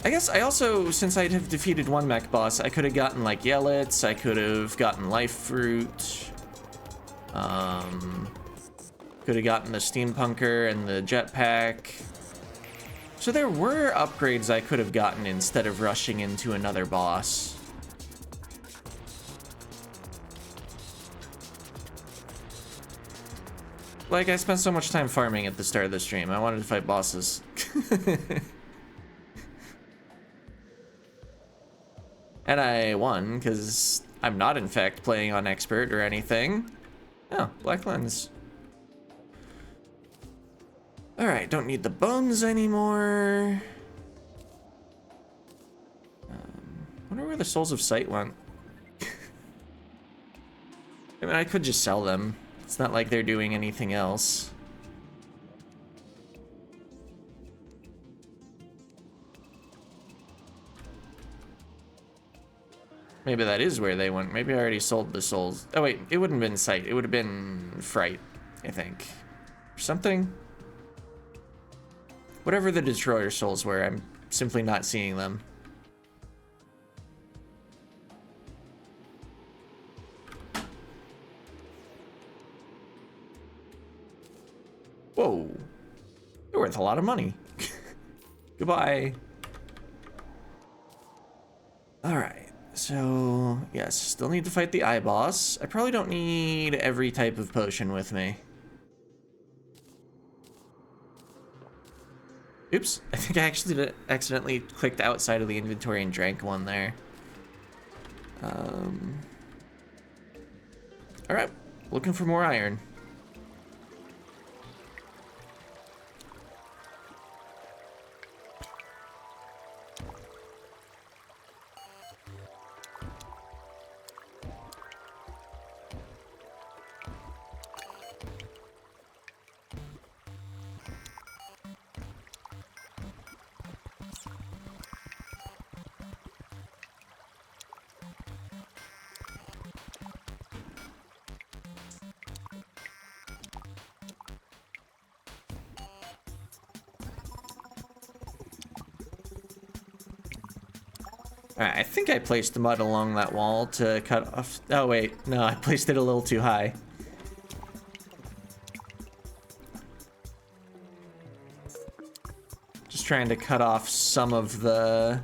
I guess I also, since I have defeated one mech boss, I could have gotten like Yellets, I could have gotten Life Fruit, could have gotten the Steampunker and the Jetpack. So there were upgrades I could have gotten instead of rushing into another boss. Like, I spent so much time farming at the start of the stream. I wanted to fight bosses. And I won, because I'm not, in fact, playing on expert or anything. Oh, black lens. Alright, don't need the bones anymore. Wonder where the souls of sight went. I mean, I could just sell them. It's not like they're doing anything else. Maybe that is where they went. Maybe I already sold the souls. Oh wait, it wouldn't have been sight. It would have been fright, I think. Or something. Whatever the destroyer souls were, I'm simply not seeing them. Whoa. They're worth a lot of money. Goodbye. Alright, so yes, still need to fight the eye boss. I probably don't need every type of potion with me. Oops, I think I actually accidentally clicked outside of the inventory and drank one there. Alright, looking for more iron. Alright, I think I placed the mud along that wall to cut off. Oh wait, no, I placed it a little too high. Just trying to cut off some of the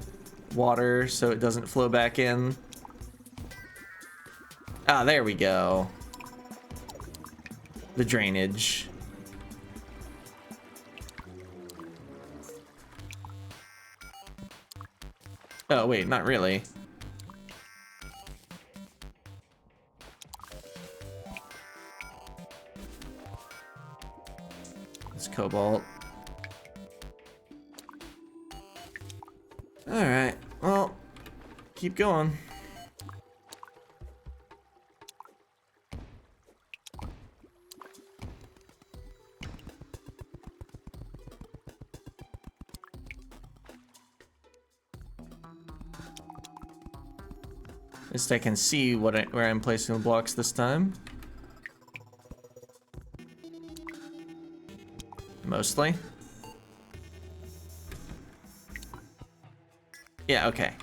water so it doesn't flow back in. Ah, there we go. The drainage. Oh, wait, not really. It's cobalt. Alright, well, keep going. At least I can see where I'm placing the blocks this time. Mostly. Yeah, okay.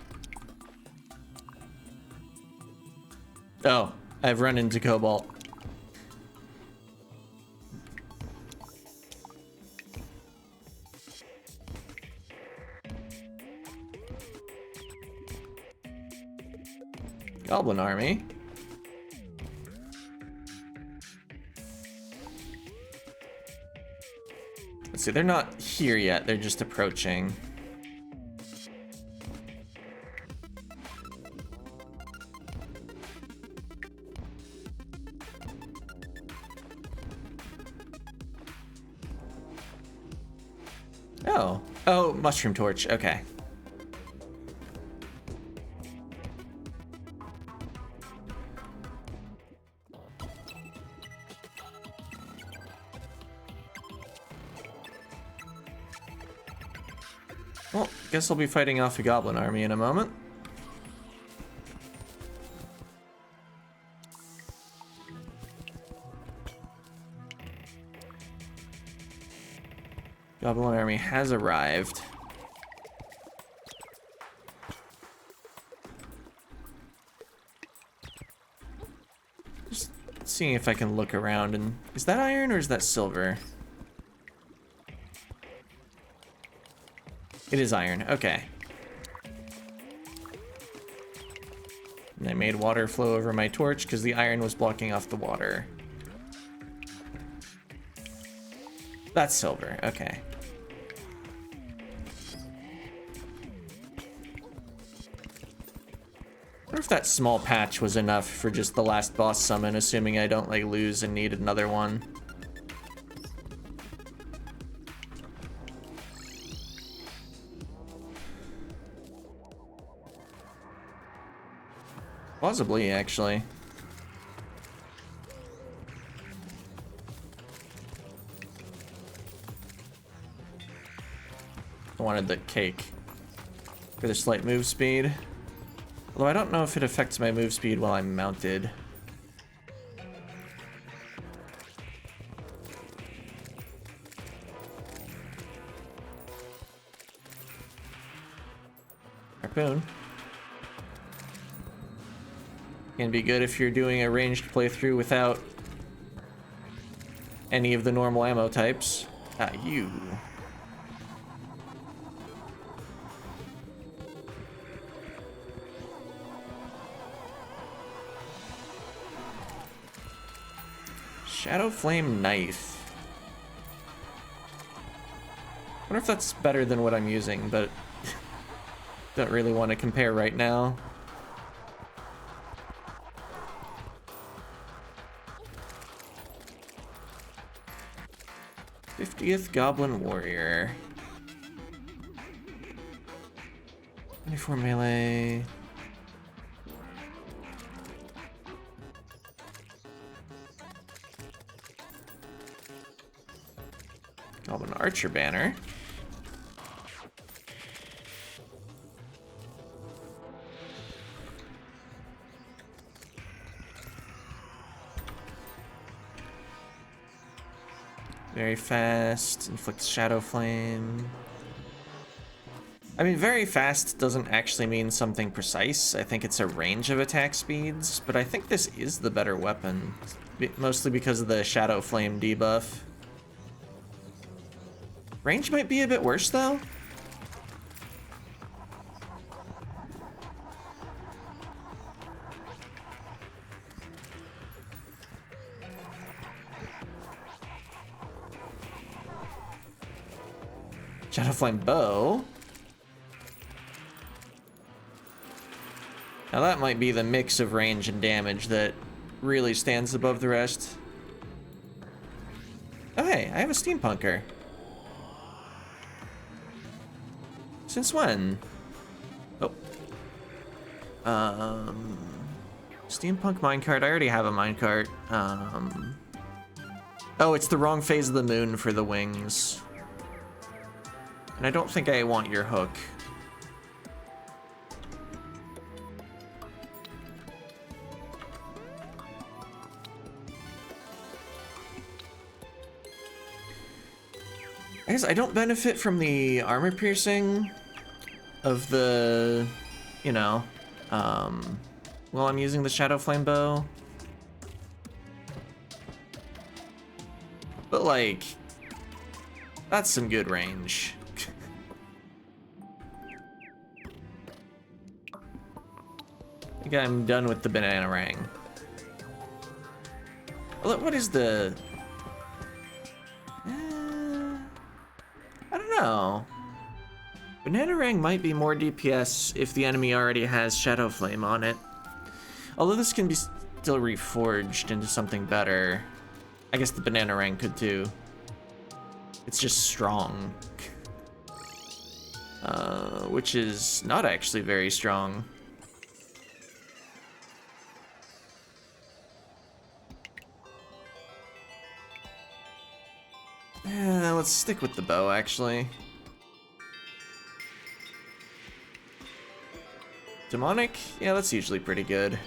Oh, I've run into cobalt. Goblin army. Let's see, they're not here yet, they're just approaching. Oh, mushroom torch, okay. Well, guess I'll be fighting off a goblin army in a moment. Goblin army has arrived. Just seeing if I can look around and... Is that iron or is that silver? It is iron, okay. And I made water flow over my torch because the iron was blocking off the water. That's silver, okay. I wonder if that small patch was enough for just the last boss summon, assuming I don't like lose and need another one. Possibly, actually. I wanted the cake for the slight move speed. Although I don't know if it affects my move speed while I'm mounted. Harpoon. Can be good if you're doing a ranged playthrough without any of the normal ammo types. Ah, you. Shadow Flame Knife. I wonder if that's better than what I'm using, but don't really want to compare right now. '50th Goblin Warrior. 24 melee. Goblin Archer banner. Very fast, inflicts Shadow Flame. I mean, very fast doesn't actually mean something precise. I think it's a range of attack speeds, but I think this is the better weapon, mostly because of the Shadow Flame debuff. Range might be a bit worse, though. Shadow Flame Bow. Now that might be the mix of range and damage that really stands above the rest. Oh hey, I have a steampunker. Since when? Oh. Steampunk minecart. I already have a minecart. Oh, it's the wrong phase of the moon for the wings. And I don't think I want your hook. I guess I don't benefit from the armor piercing of the, you know, while I'm using the Shadow Flame Bow. But like, that's some good range. I think I'm done with the Bananarang. What is the... I don't know. Bananarang might be more DPS if the enemy already has Shadow Flame on it. Although this can be still reforged into something better. I guess the Bananarang could too. It's just strong. Which is not actually very strong. Let's stick with the bow, actually. Demonic? Yeah, that's usually pretty good.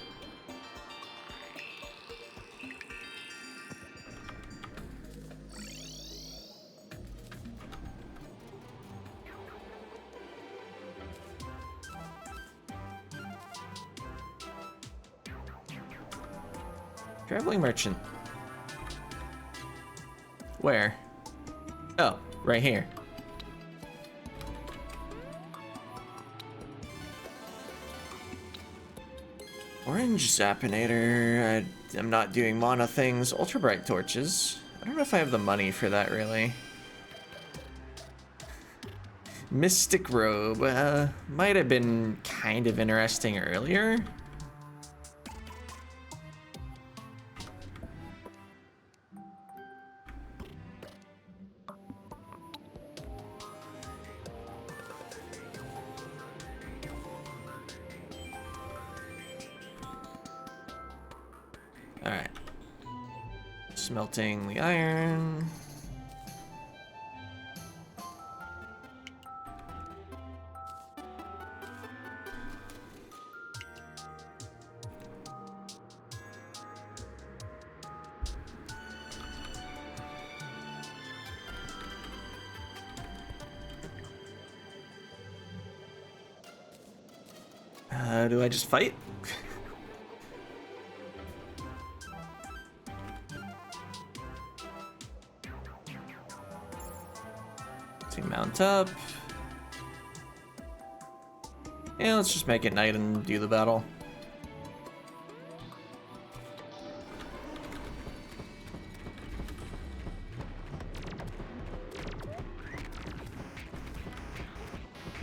Traveling merchant. Where? Oh, right here. Orange Zappinator. I'm not doing mana things. Ultra bright torches. I don't know if I have the money for that really. Mystic robe. Might have been kind of interesting earlier. Alright. Smelting the iron. Do I just fight? Mount up. Yeah, let's just make it night and do the battle.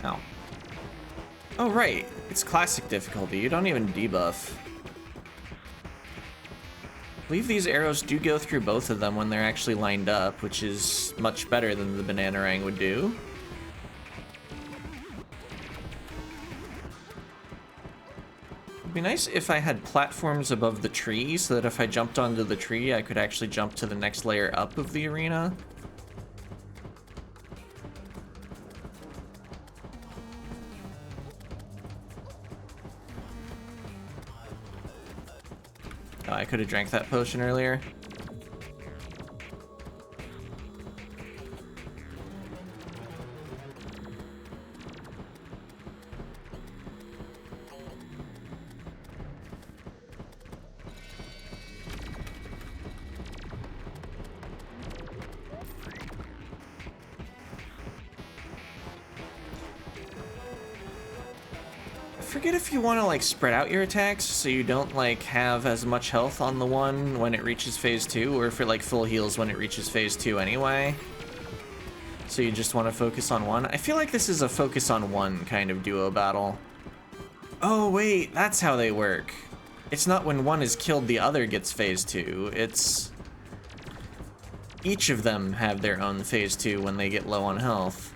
Ow. Oh, right. It's classic difficulty. You don't even debuff. I believe these arrows do go through both of them when they're actually lined up, which is much better than the Bananarang would do. It'd be nice if I had platforms above the tree, so that if I jumped onto the tree, I could actually jump to the next layer up of the arena. Oh, I could have drank that potion earlier. Forget if you want to like spread out your attacks so you don't like have as much health on the one when it reaches phase 2, or if it like full heals when it reaches phase 2 anyway. So you just want to focus on one. I feel like this is a focus on one kind of duo battle. Oh wait, that's how they work. It's not when one is killed the other gets phase 2. It's each of them have their own phase 2 when they get low on health.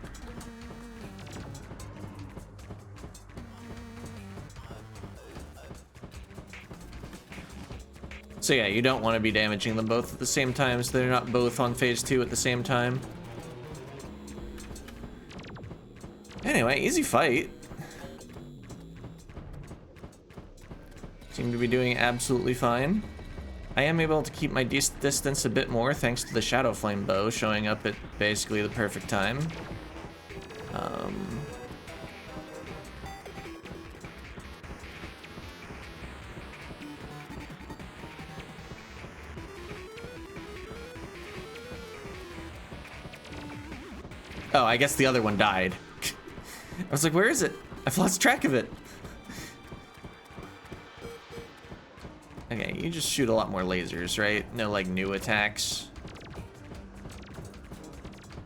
So yeah, you don't want to be damaging them both at the same time, so they're not both on phase 2 at the same time. Anyway, easy fight. Seem to be doing absolutely fine. I am able to keep my distance a bit more thanks to the Shadow Flame bow showing up at basically the perfect time. Oh, I guess the other one died. I was like, where is it? I've lost track of it. Okay, you just shoot a lot more lasers, right? No, like, new attacks.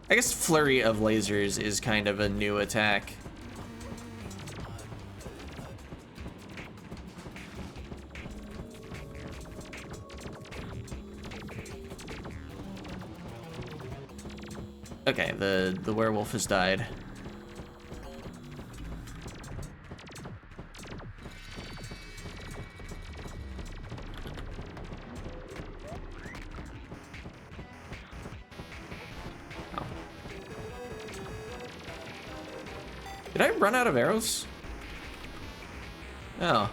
I guess Flurry of Lasers is kind of a new attack. Okay, the werewolf has died. Oh. Did I run out of arrows? Oh.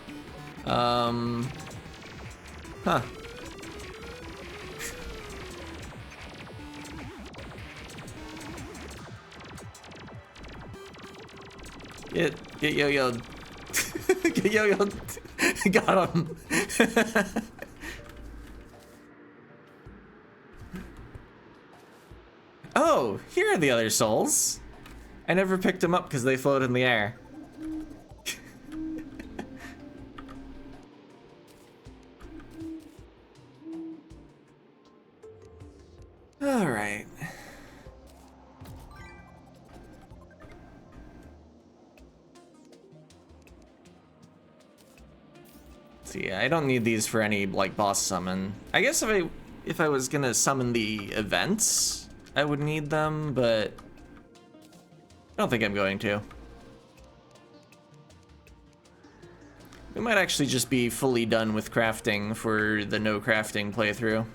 Huh. Get yo-yoed. Get yo-yoed. Got him. Oh, here are the other souls. I never picked them up because they float in the air. All right. See, I don't need these for any like boss summon. I guess if I was gonna summon the events, I would need them, but I don't think I'm going to. We might actually just be fully done with crafting for the no crafting playthrough.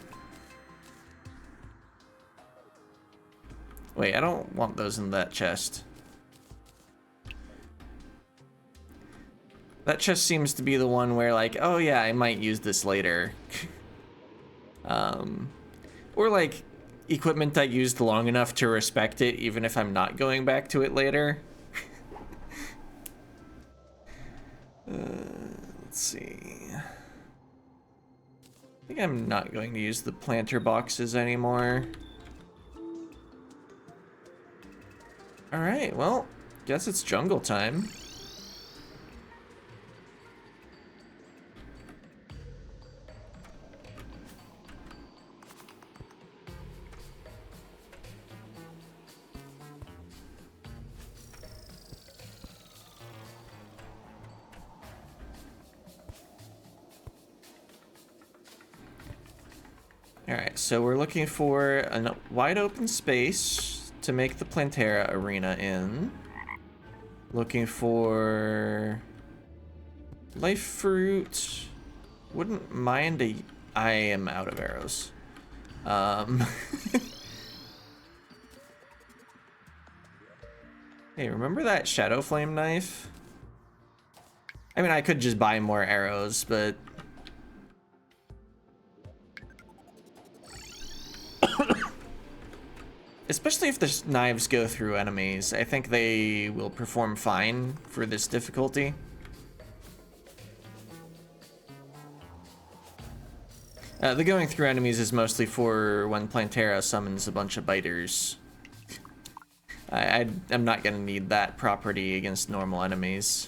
Wait, I don't want those in that chest. That chest seems to be the one where like, oh yeah, I might use this later. Or like equipment I used long enough to respect it even if I'm not going back to it later. Let's see. I think I'm not going to use the planter boxes anymore. Alright, well, guess it's jungle time. Alright, so we're looking for a wide open space to make the Plantera arena in. Looking for life fruit. Wouldn't mind a... I am out of arrows. Hey, remember that Shadow Flame knife? I mean, I could just buy more arrows, but... Especially if the knives go through enemies, I think they will perform fine for this difficulty. The going through enemies is mostly for when Plantera summons a bunch of biters. I'm not gonna need that property against normal enemies.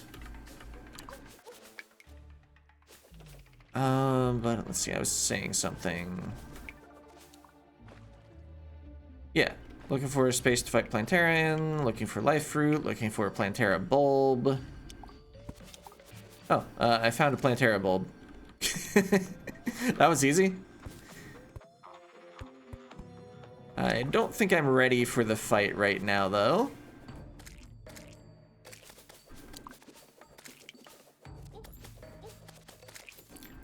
But let's see, I was saying something. Yeah. Looking for a space to fight Plantera in, looking for life fruit, looking for a Plantera bulb. Oh, I found a Plantera bulb. That was easy. I don't think I'm ready for the fight right now, though.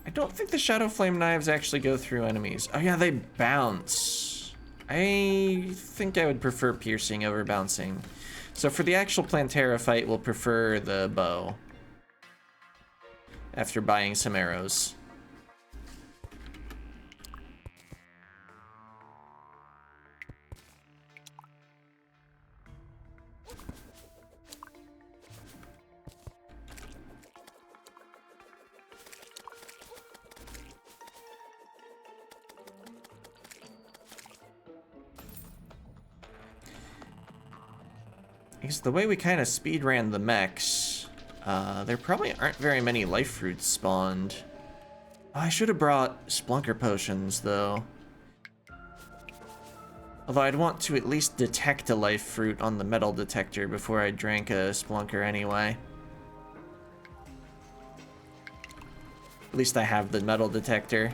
I don't think the Shadow Flame knives actually go through enemies. Oh yeah, they bounce. I think I would prefer piercing over bouncing. So for the actual Plantera fight, we'll prefer the bow. After buying some arrows. Because the way we kind of speed ran the mechs, there probably aren't very many life fruits spawned. Oh, I should have brought Splunker potions, though. Although I'd want to at least detect a life fruit on the metal detector before I drank a Splunker anyway. At least I have the metal detector.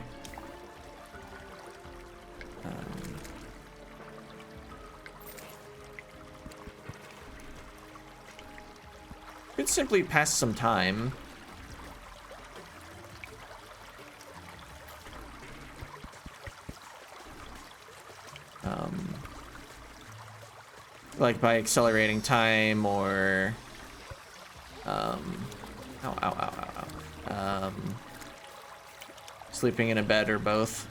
Could simply pass some time. Like by accelerating time or ow, ow, ow, ow, ow. Sleeping in a bed or both.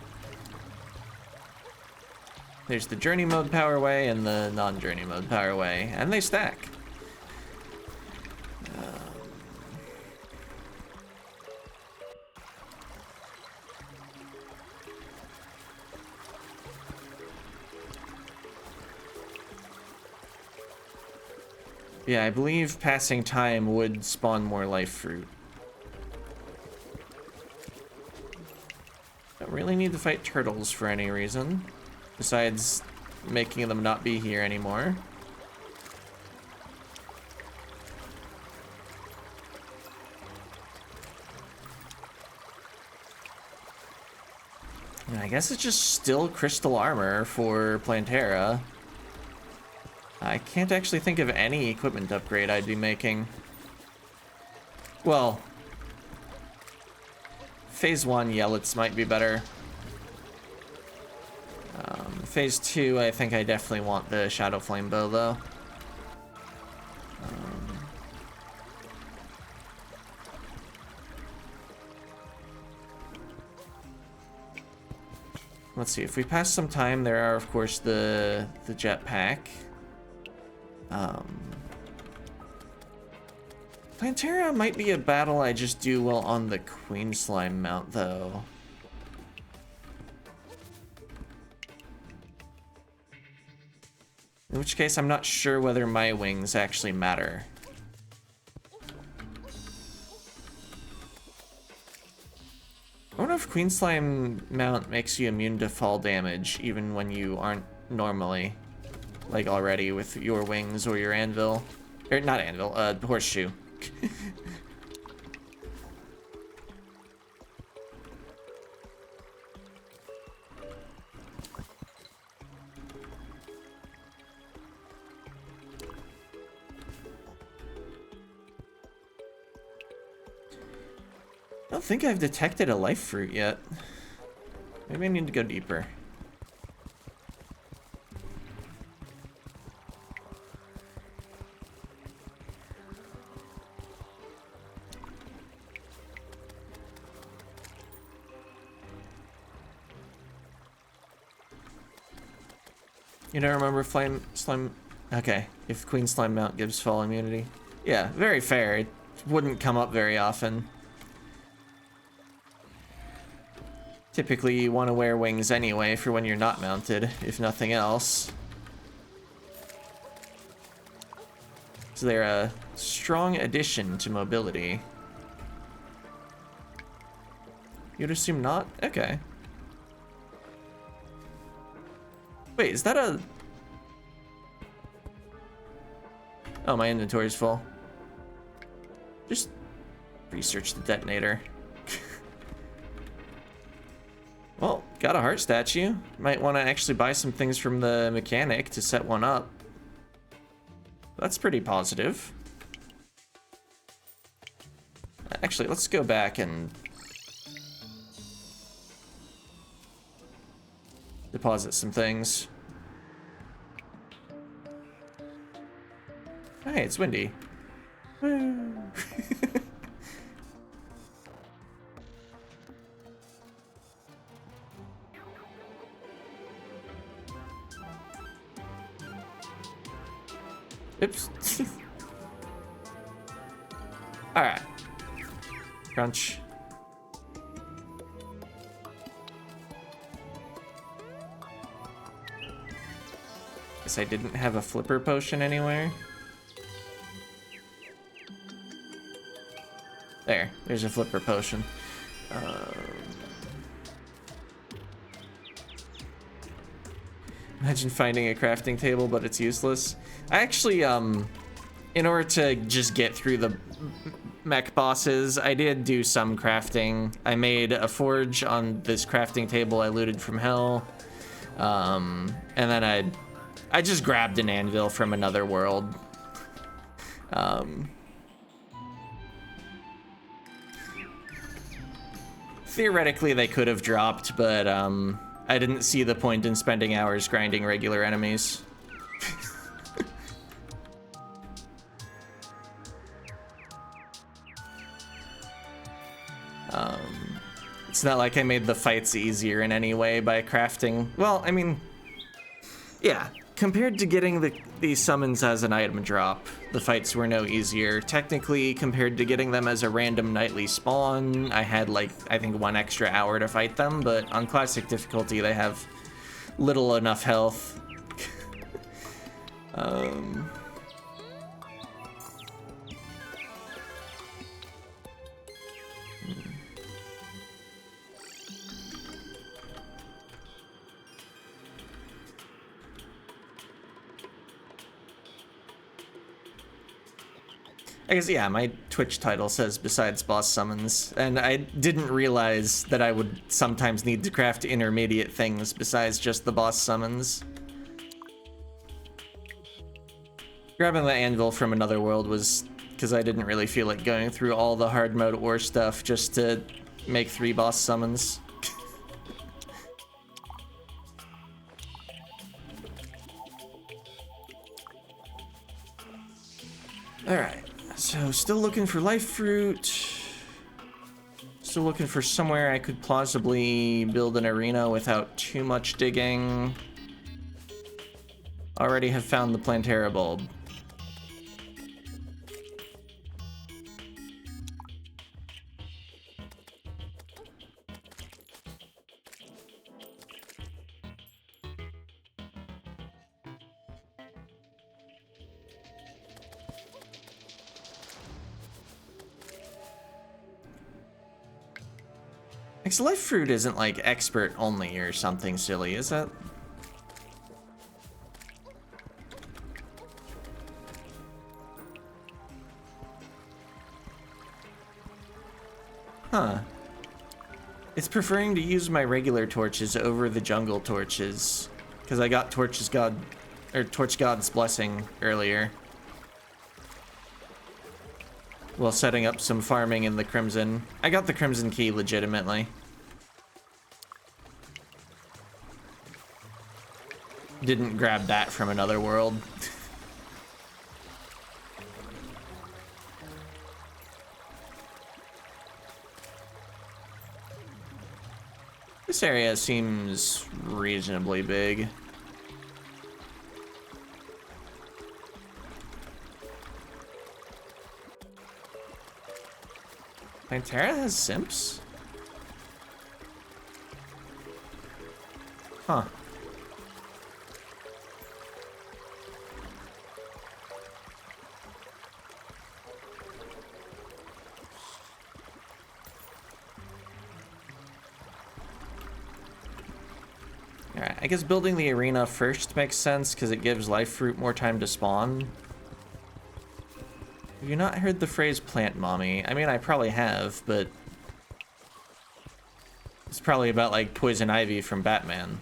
There's the journey mode power way and the non-journey mode power way, and they stack. Yeah, I believe passing time would spawn more life fruit. Don't really need to fight turtles for any reason. besides making them not be here anymore. And I guess it's just still crystal armor for Plantera. I can't actually think of any equipment upgrade I'd be making. Well, Phase 1 Yellets might be better. Phase 2, I think I definitely want the Shadow Flame Bow, though. Let's see, if we pass some time, there are, of course, the jetpack. Plantera might be a battle I just do well on the Queen Slime mount, though. In which case, I'm not sure whether my wings actually matter. I wonder if Queen Slime mount makes you immune to fall damage, even when you aren't normally, like already with your wings or your anvil. Or not anvil, horseshoe. I don't think I've detected a life fruit yet. Maybe I need to go deeper. You don't remember slime? Okay, if Queen Slime mount gives fall immunity. Yeah, very fair. It wouldn't come up very often. Typically, you want to wear wings anyway for when you're not mounted, if nothing else. So they're a strong addition to mobility. You'd assume not? Okay. Wait, is that a... Oh, my inventory's full. Just research the detonator. Well, got a heart statue. Might want to actually buy some things from the mechanic to set one up. That's pretty positive. Actually, let's go back and deposit some things. Hey, it's windy. Woo. Oops. All right. Crunch. Guess I didn't have a flipper potion anywhere. There's a flipper potion. Imagine finding a crafting table, but it's useless. I actually, in order to just get through the mech bosses, I did do some crafting. I made a forge on this crafting table I looted from hell. And then I just grabbed an anvil from another world. Theoretically, they could have dropped, but I didn't see the point in spending hours grinding regular enemies. It's not like I made the fights easier in any way by crafting. Well, I mean, yeah, compared to getting these summons as an item drop, the fights were no easier. Technically, compared to getting them as a random nightly spawn, I had like, I think 1 extra hour to fight them, but on classic difficulty, they have little enough health. I guess, yeah, my Twitch title says besides boss summons, and I didn't realize that I would sometimes need to craft intermediate things besides just the boss summons. Grabbing the anvil from another world was because I didn't really feel like going through all the hard mode ore stuff just to make 3 boss summons. Alright, so still looking for life fruit. Still looking for somewhere I could plausibly build an arena without too much digging. Already have found the Plantera bulb. Because life fruit isn't like expert only or something silly, is it? Huh. It's preferring to use my regular torches over the jungle torches. Because I got Torch God's blessing earlier. While setting up some farming in the Crimson. I got the Crimson Key legitimately. Didn't grab that from another world. This area seems reasonably big. Plantera has simps? Huh. Alright, I guess building the arena first makes sense because it gives life fruit more time to spawn. Have you not heard the phrase plant mommy? I mean, I probably have, but it's probably about like poison ivy from Batman.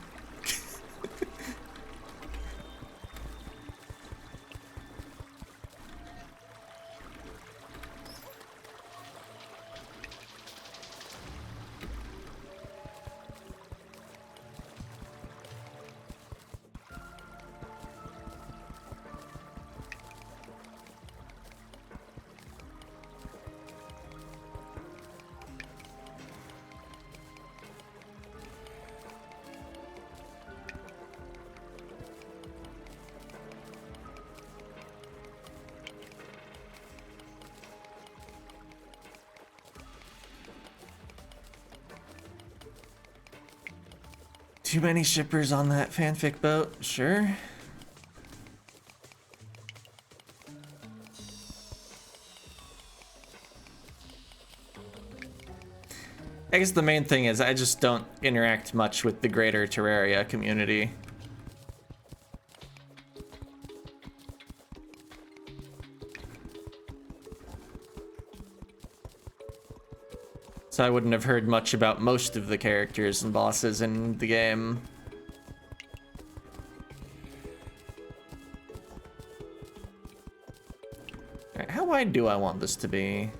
Too many shippers on that fanfic boat, sure. I guess the main thing is I just don't interact much with the greater Terraria community. So I wouldn't have heard much about most of the characters and bosses in the game. Alright, how wide do I want this to be?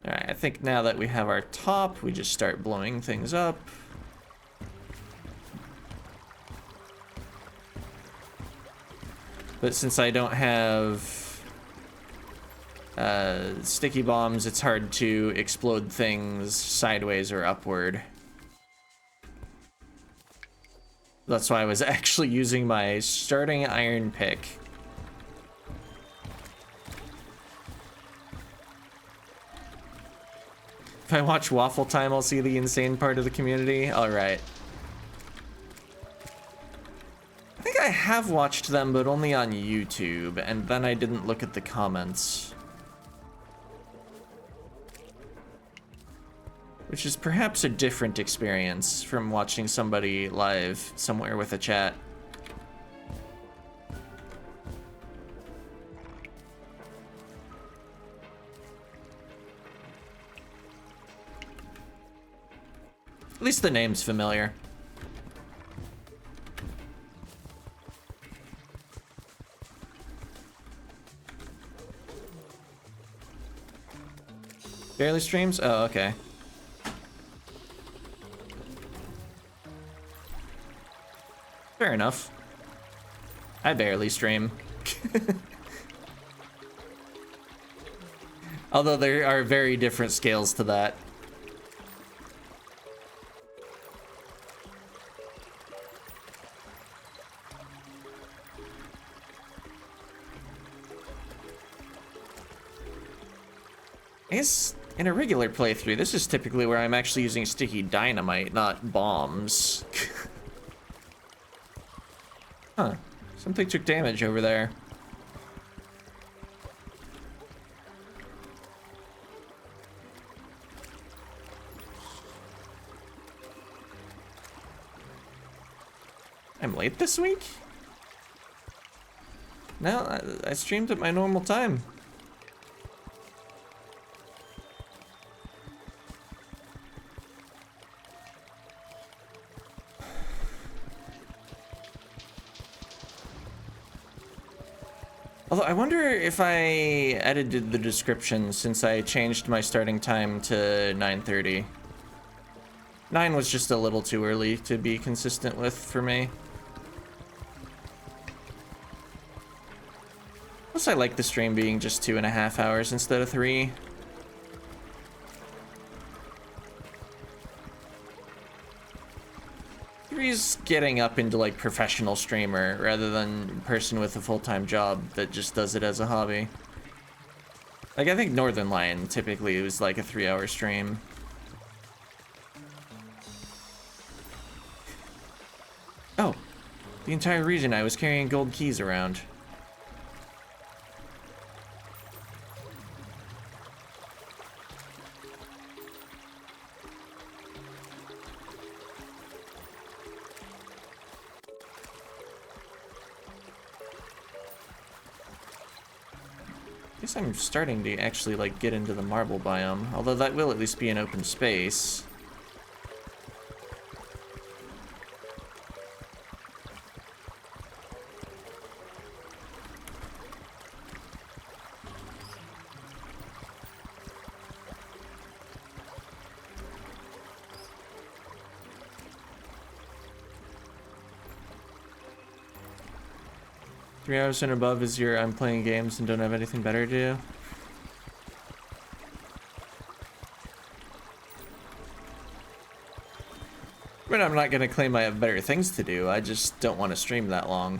Alright, I think now that we have our top, we just start blowing things up. But since I don't have sticky bombs, it's hard to explode things sideways or upward. That's why I was actually using my starting iron pick. If I watch Waffle Time, I'll see the insane part of the community. Alright. I think I have watched them, but only on YouTube, and then I didn't look at the comments. Which is perhaps a different experience from watching somebody live somewhere with a chat. At least the name's familiar. Barely streams? Oh, okay. Fair enough. I barely stream. Although there are very different scales to that. I guess in a regular playthrough, this is typically where I'm actually using sticky dynamite, not bombs. Huh. Something took damage over there. I'm late this week? No, I streamed at my normal time. Although I wonder if I edited the description since I changed my starting time to 9:30. 9 was just a little too early to be consistent with for me. Plus I like the stream being just 2.5 hours instead of 3. He's getting up into like professional streamer rather than person with a full-time job that just does it as a hobby. Like I think Northern Lion typically was like a 3-hour stream. Oh, the entire reason I was carrying gold keys around. I guess I'm starting to actually like get into the marble biome, although that will at least be an open space. Three hours and above is your I'm playing games and don't have anything better to do. I mean, I'm not gonna claim I have better things to do, I just don't want to stream that long.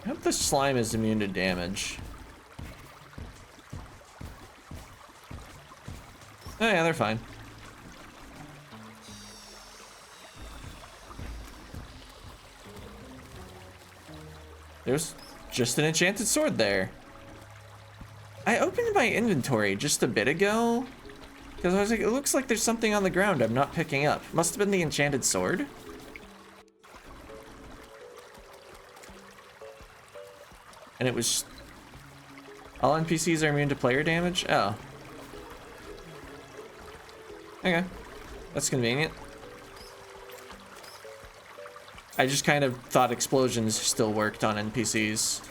I hope the slime is immune to damage. Oh yeah, they're fine. There's just an enchanted sword there. I opened my inventory just a bit ago because I was like, it looks like there's something on the ground I'm not picking up. Must have been the enchanted sword. And it was... all NPCs are immune to player damage? Oh. Okay. That's convenient. I just kind of thought explosions still worked on NPCs.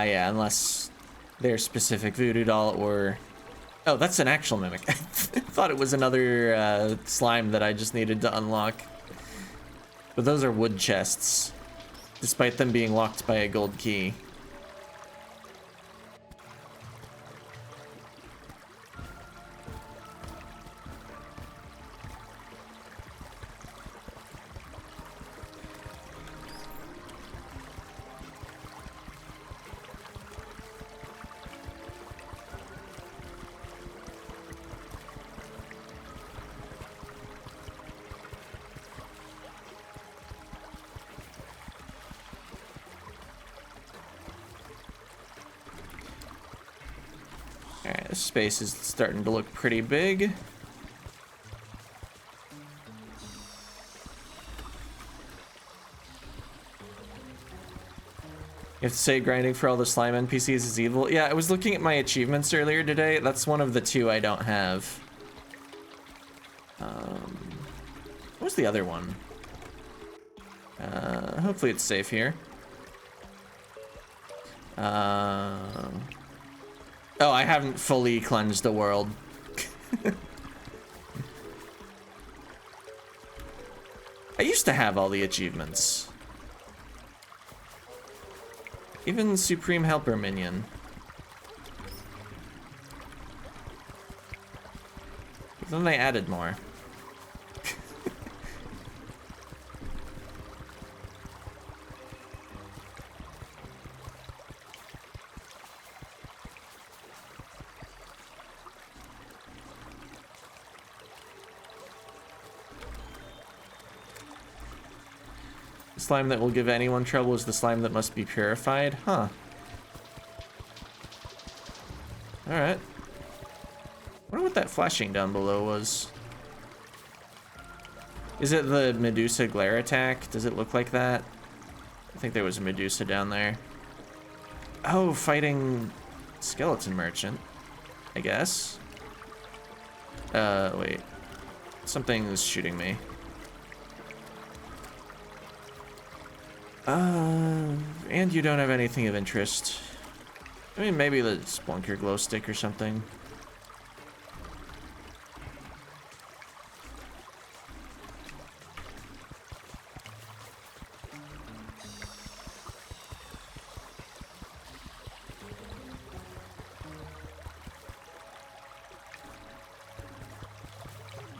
Yeah, unless they're specific voodoo doll or... oh, that's an actual mimic. I thought it was another slime that I just needed to unlock. But those are wood chests, despite them being locked by a gold key. Alright, this space is starting to look pretty big. You have to say grinding for all the slime NPCs is evil. Yeah, I was looking at my achievements earlier today. That's one of the 2 I don't have. What was the other one? Hopefully it's safe here. Oh, I haven't fully cleansed the world. I used to have all the achievements. Even Supreme Helper Minion. But then they added more. The slime that will give anyone trouble is the slime that must be purified? Huh. Alright. Wonder what that flashing down below was. Is it the Medusa glare attack? Does it look like that? I think there was a Medusa down there. Oh, fighting skeleton merchant, I guess. Wait. Something is shooting me. And you don't have anything of interest. I mean, maybe the Splunker glow stick or something.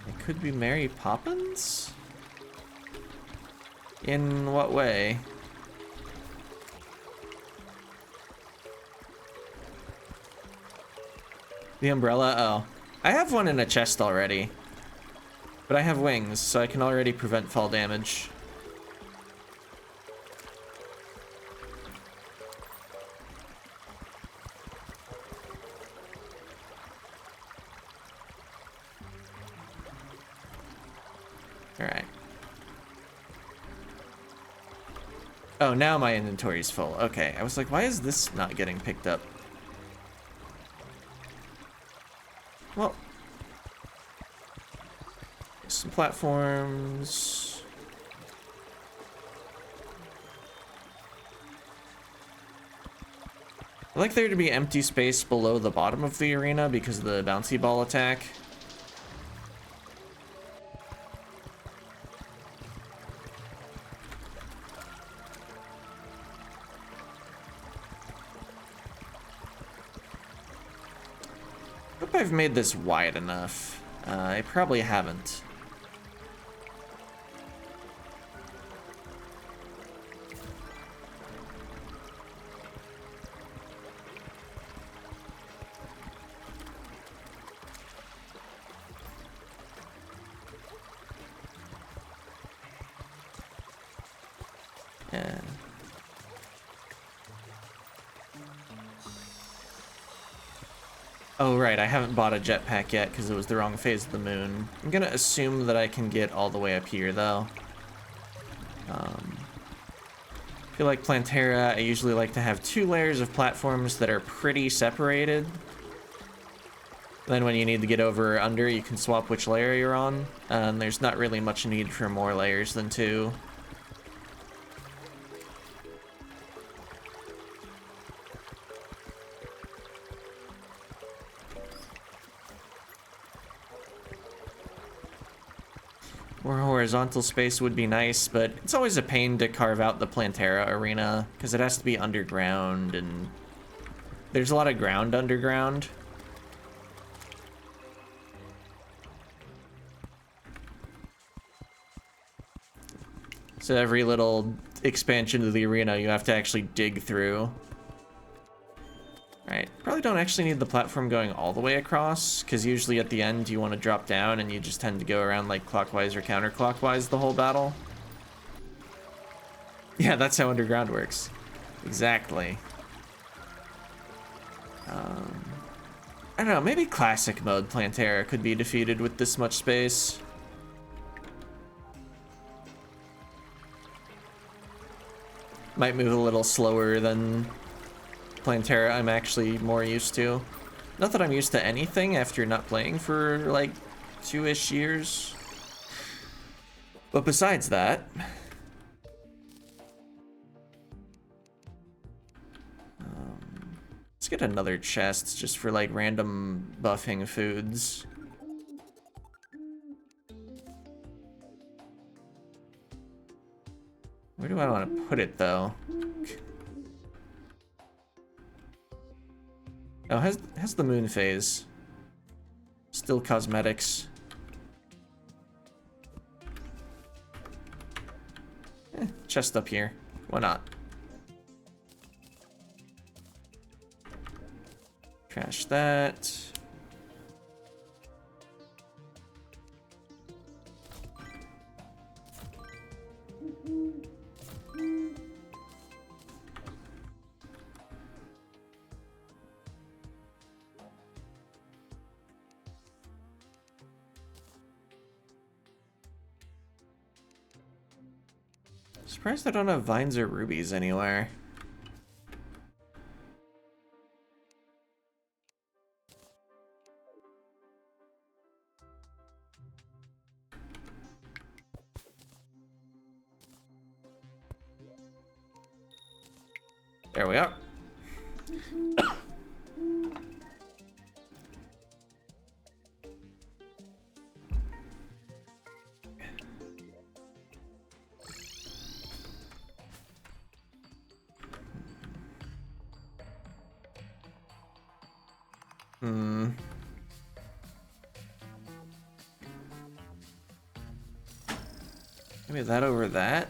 It could be Mary Poppins? In what way? The umbrella? Oh. I have one in a chest already. But I have wings, so I can already prevent fall damage. Alright. Oh, now my inventory's full. Okay, I was like, why is this not getting picked up? Well, some platforms. I like there to be empty space below the bottom of the arena because of the bouncy ball attack. I've made this wide enough. I probably haven't. Yeah. Oh, right, I haven't bought a jetpack yet because it was the wrong phase of the moon. I'm gonna assume that I can get all the way up here, though. I feel like Plantera, I usually like to have 2 layers of platforms that are pretty separated. Then when you need to get over or under, you can swap which layer you're on. And there's not really much need for more layers than 2. More horizontal space would be nice, but it's always a pain to carve out the Plantera arena because it has to be underground, and there's a lot of ground underground. So every little expansion of the arena you have to actually dig through. Right, probably don't actually need the platform going all the way across, because usually at the end you want to drop down and you just tend to go around like clockwise or counterclockwise the whole battle. Yeah, that's how underground works. Exactly. I don't know, maybe classic mode Plantera could be defeated with this much space. Might move a little slower than Plantera I'm actually more used to. Not that I'm used to anything after not playing for like 2-ish years. But besides that, let's get another chest just for like random buffing foods. Where do I want to put it though? Oh, has the moon phase. Still cosmetics. Chest up here. Why not? Trash that. Surprised I don't have vines or rubies anywhere. There we are. Maybe that over that.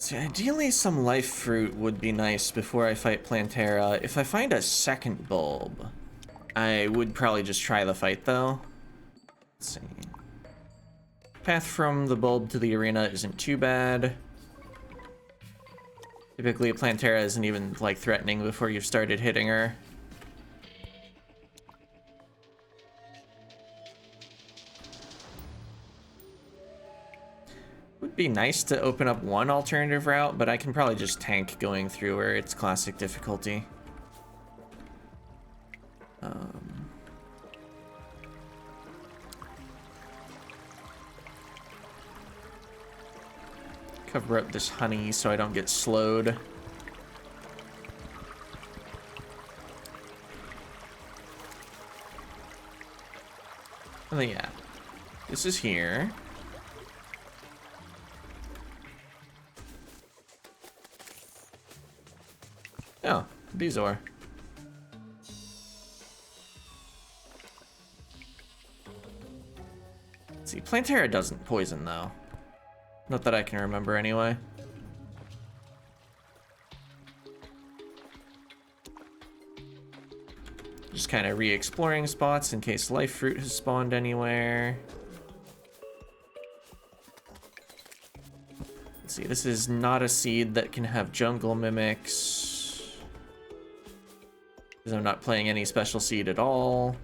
See, ideally some life fruit would be nice before I fight Plantera. If I find a second bulb, I would probably just try the fight though. Let's see. Path from the bulb to the arena isn't too bad. Typically Plantera isn't even like threatening before you've started hitting her. Would be nice to open up one alternative route, but I can probably just tank going through where it's classic difficulty. Cover up this honey so I don't get slowed. Oh yeah, this is here. Oh, Bezoar. Let's see, Plantera doesn't poison though. Not that I can remember anyway. Just kind of re-exploring spots in case life fruit has spawned anywhere. Let's see, this is not a seed that can have jungle mimics. Because I'm not playing any special seed at all.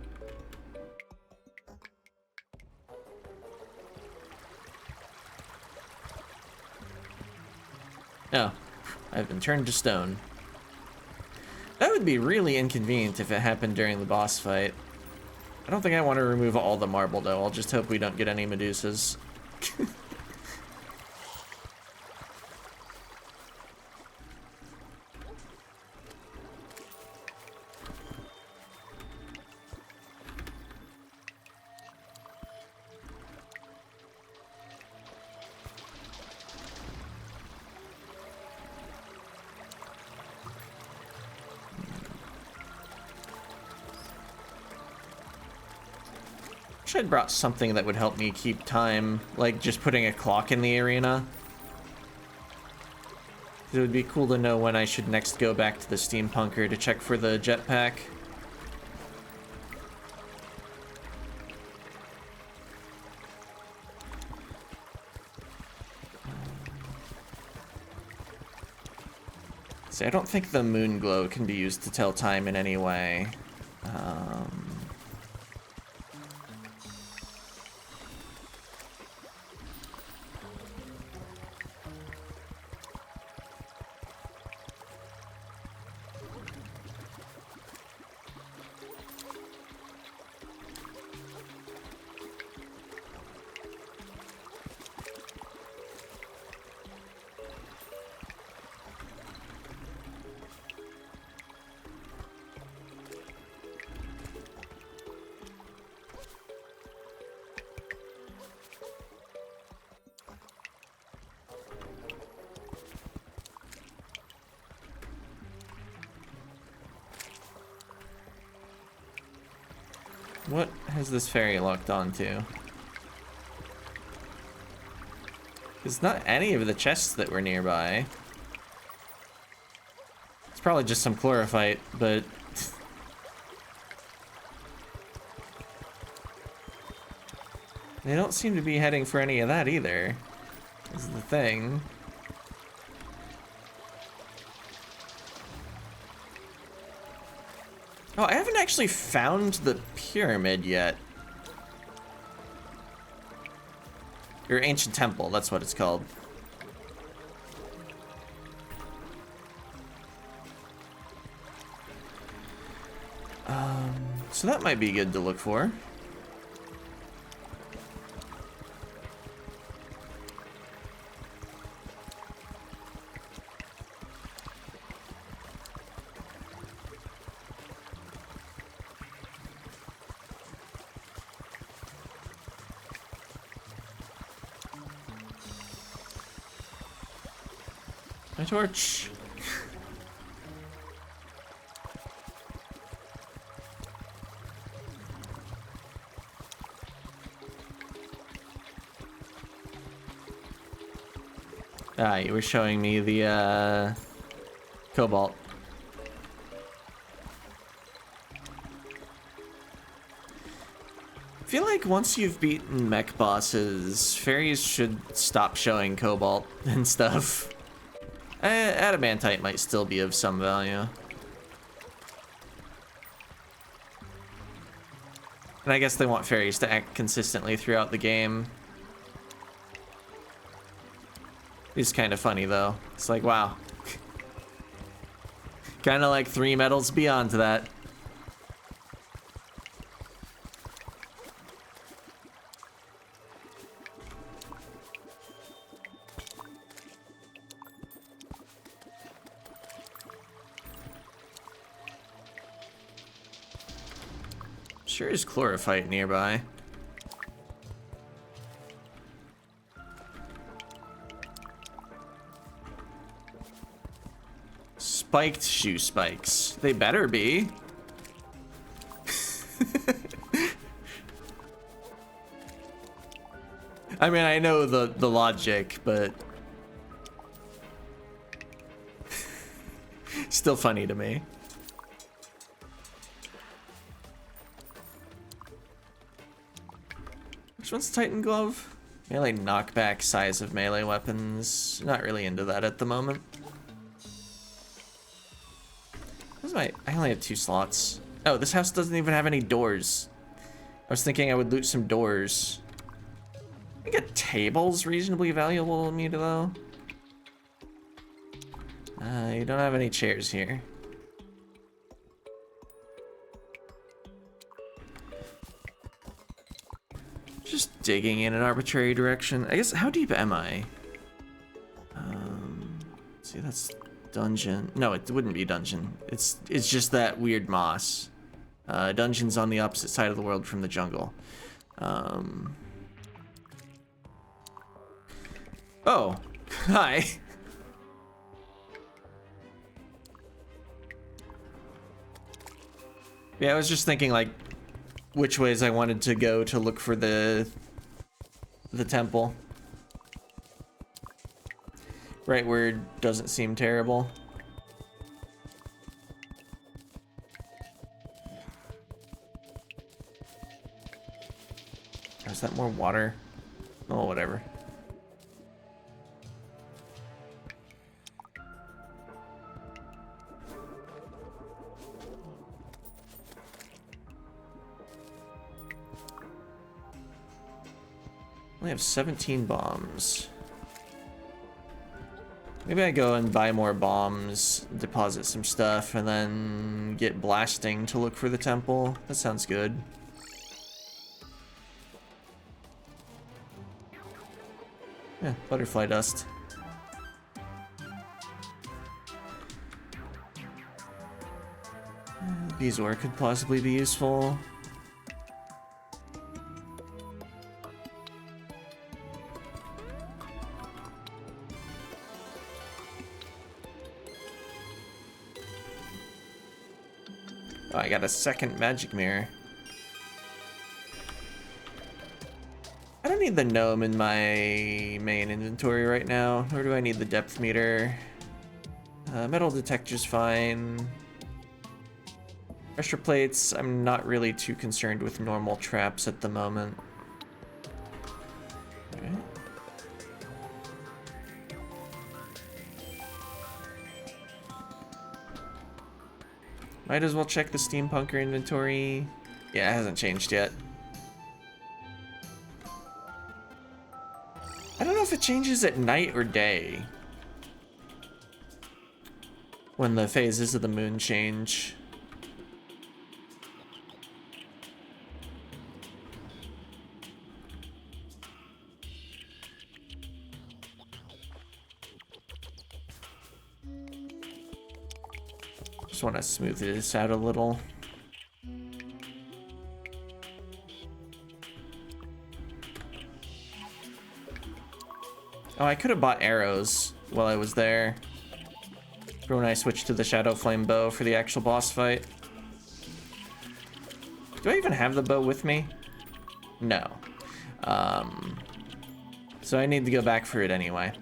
Oh, I've been turned to stone. That would be really inconvenient if it happened during the boss fight. I don't think I want to remove all the marble though. I'll just hope we don't get any Medusas. Wish I'd brought something that would help me keep time, like just putting a clock in the arena. It would be cool to know when I should next go back to the steampunker to check for the jetpack. See, I don't think the moon glow can be used to tell time in any way. What has this fairy locked onto? It's not any of the chests that were nearby. It's probably just some chlorophyte, but... they don't seem to be heading for any of that either, is the thing. Oh, I haven't actually found the pyramid yet. Or ancient temple, that's what it's called. So that might be good to look for. My torch. Ah, you were showing me the cobalt. I feel like once you've beaten mech bosses, fairies should stop showing cobalt and stuff. Adamantite might still be of some value. And I guess they want fairies to act consistently throughout the game. It's kind of funny though. It's like, wow. Kind of like 3 medals beyond that. Sure is chlorophyte nearby. Spiked shoe spikes. They better be. I mean, I know the logic, but still funny to me. Which one's Titan Glove? Melee knockback size of melee weapons. Not really into that at the moment. I only have 2 slots. Oh, this house doesn't even have any doors. I was thinking I would loot some doors. I think a table's reasonably valuable to me though. You don't have any chairs here. Just digging in an arbitrary direction. I guess, how deep am I? See, that's dungeon. No, it wouldn't be dungeon. It's just that weird moss. Dungeon's on the opposite side of the world from the jungle. Oh, hi. Yeah, I was just thinking like which ways I wanted to go to look for the temple. Right word doesn't seem terrible. Is that more water? Oh, whatever. I have 17 bombs. Maybe I go and buy more bombs, deposit some stuff, and then get blasting to look for the temple. That sounds good. Yeah, butterfly dust. Beeswax could possibly be useful. Oh, I got a second magic mirror. I don't need the gnome in my main inventory right now, nor do I need the depth meter. Metal detector's fine. Pressure plates, I'm not really too concerned with normal traps at the moment. Okay. Might as well check the steampunker inventory. Yeah, it hasn't changed yet. I don't know if it changes at night or day when the phases of the moon change. Just want to smooth this out a little. Oh, I could have bought arrows while I was there for when I switched to the Shadow Flame bow for the actual boss fight. Do I even have the bow with me? No. So I need to go back for it anyway.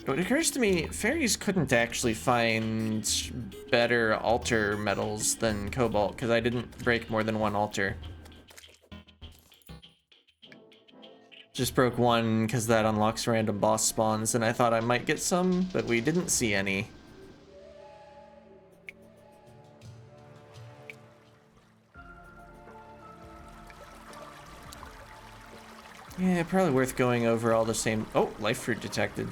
It occurs to me, fairies couldn't actually find better altar metals than cobalt, because I didn't break more than one altar. Just broke one because that unlocks random boss spawns, and I thought I might get some, but we didn't see any. Yeah, probably worth going over all the same... Oh, life fruit detected.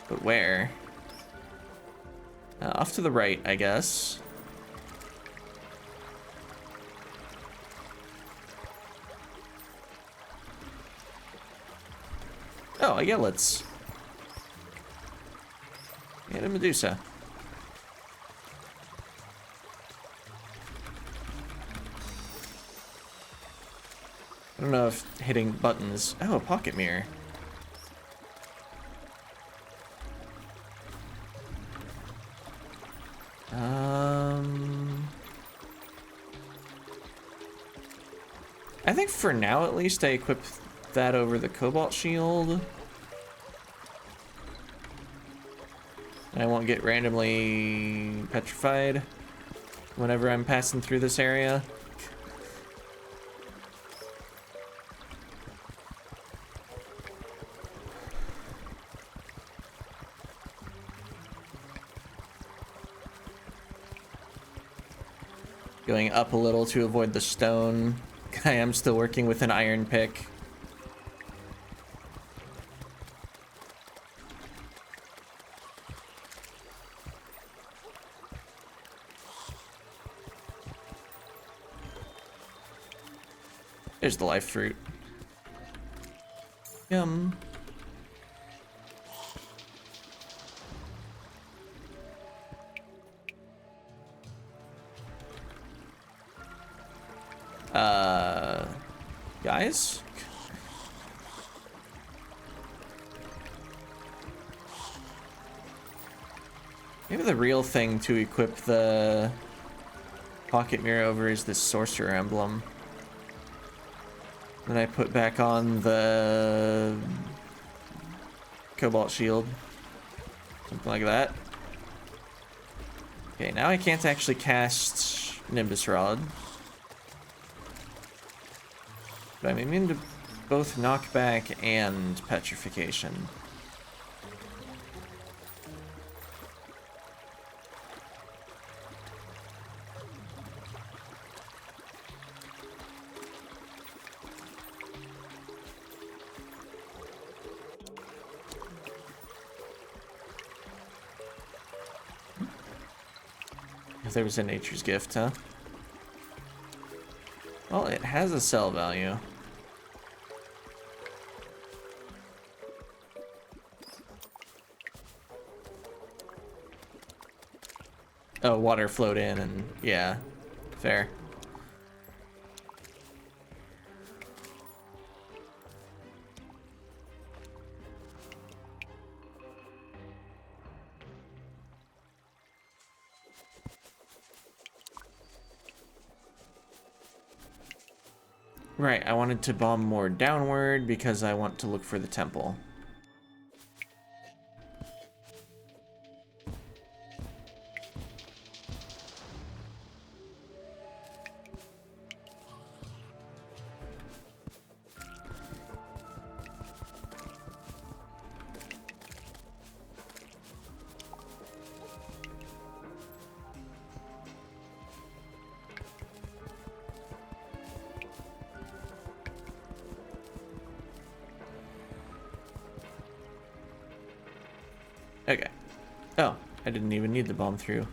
But where? Off to the right, I guess. Oh, a Yellets. And a Medusa. I don't know if hitting buttons... Oh, a pocket mirror. I think for now, at least, I equip that over the cobalt shield. And I won't get randomly petrified whenever I'm passing through this area. Going up a little to avoid the stone. I am still working with an iron pick. There's the life fruit. Yum. Guys? Maybe the real thing to equip the pocket mirror over is this sorcerer emblem. Then I put back on the cobalt shield. Something like that. Okay, now I can't actually cast Nimbus Rod. But I'm immune to both knockback and petrification. There was a nature's gift, huh? Well, it has a sell value. Oh, water flowed in and yeah, fair. Right, I wanted to bomb more downward because I want to look for the temple. Okay. Oh, I didn't even need the bomb through.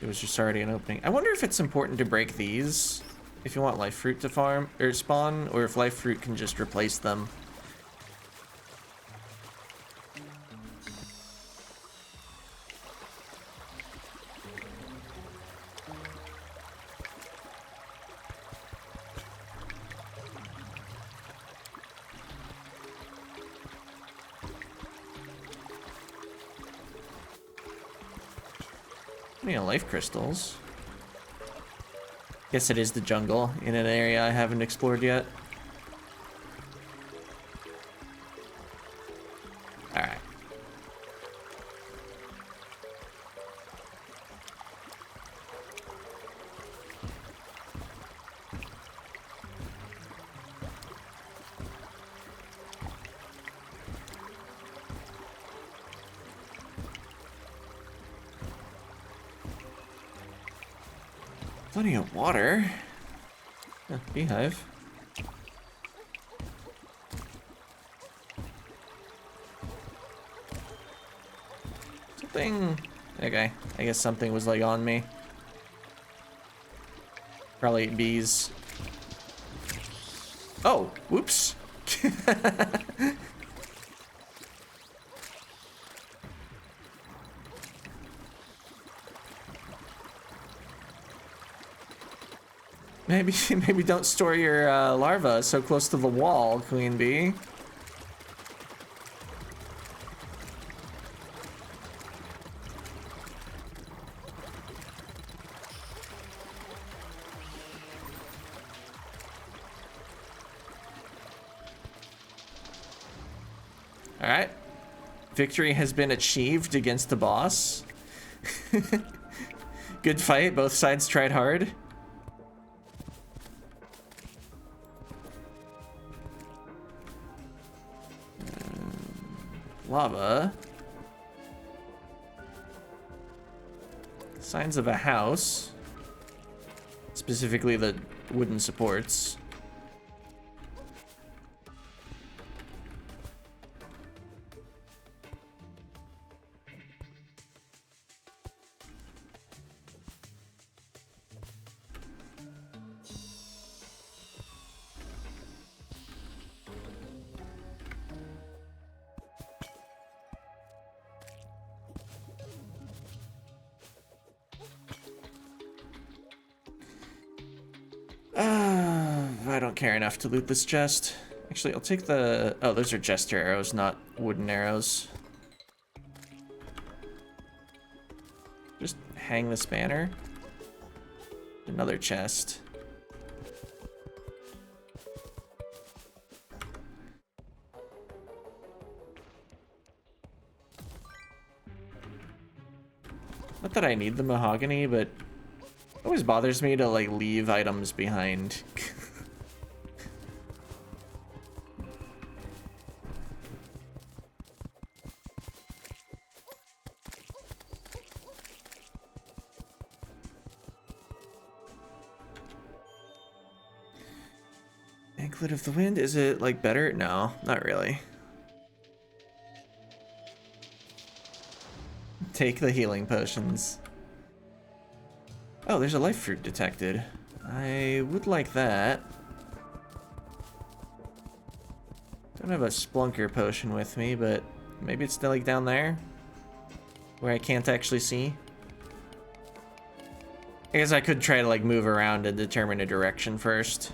It was just already an opening. I wonder if it's important to break these if you want life fruit to farm or spawn, or if life fruit can just replace them. Life crystals. Guess it is the jungle in an area I haven't explored yet. Alright. Plenty of water. Beehive. Something. Okay, I guess something was like on me. Probably bees. Oh, whoops. Maybe don't store your larva so close to the wall, Queen Bee. All right. Victory has been achieved against the boss. Good fight. Both sides tried hard. Lava. Signs of a house. Specifically the wooden supports. I don't care enough to loot this chest. Actually, I'll take the... Oh, those are jester arrows, not wooden arrows. hang this banner. Another chest. Not that I need the mahogany, but it always bothers me to like leave items behind. Anklet of the Wind, is it like better? No, not really. Take the healing potions. Oh, there's a life fruit detected. I would like that. Don't have a Splunker potion with me, but maybe it's still like down there where I can't actually see. I guess I could try to like move around and determine a direction first.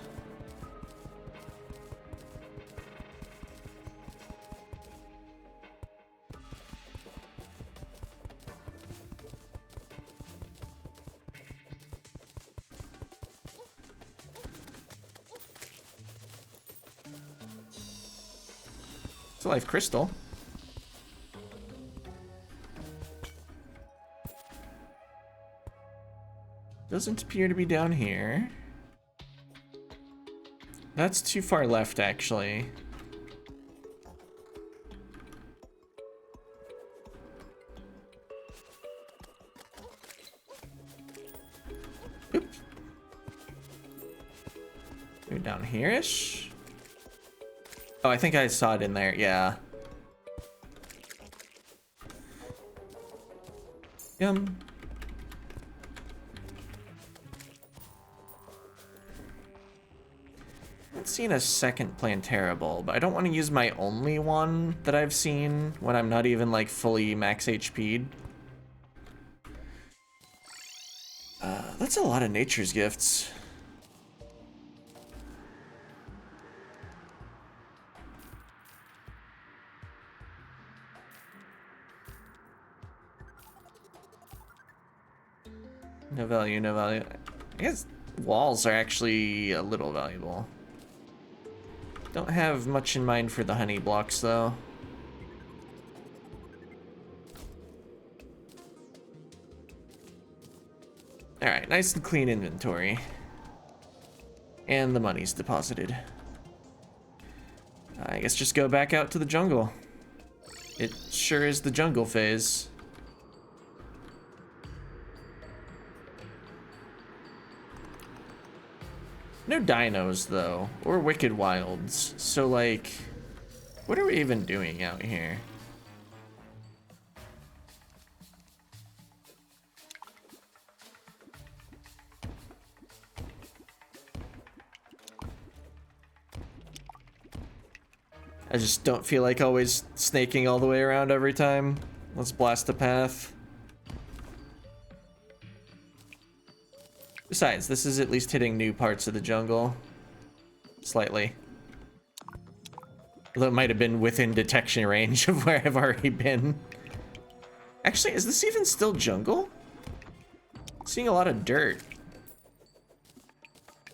It's a life crystal. Doesn't appear to be down here. That's too far left, actually. Oop. Maybe down here-ish? Oh, I think I saw it in there, yeah. Yum. I've seen a second Plantera bulb, but I don't want to use my only one that I've seen when I'm not even like fully max HP'd. That's a lot of nature's gifts. No value, no value. I guess walls are actually a little valuable. Don't have much in mind for the honey blocks, though. Alright, nice and clean inventory. And the money's deposited. I guess just go back out to the jungle. It sure is the jungle phase. No dinos, though, or wicked wilds. So, like, what are we even doing out here? I just don't feel like always snaking all the way around every time. Let's blast a path. Besides, this is at least hitting new parts of the jungle. Slightly. Although it might have been within detection range of where I've already been. Actually, is this even still jungle? Seeing a lot of dirt.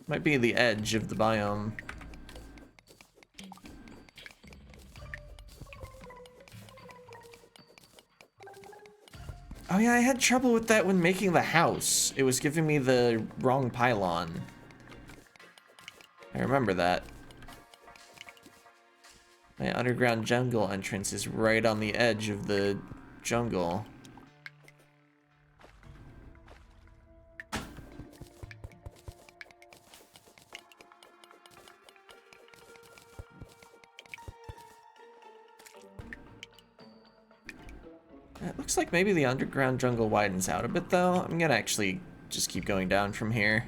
Might be the edge of the biome. Oh yeah, I had trouble with that when making the house. It was giving me the wrong pylon. I remember that. My underground jungle entrance is right on the edge of the jungle. It looks like maybe the underground jungle widens out a bit, though. I'm gonna actually just keep going down from here.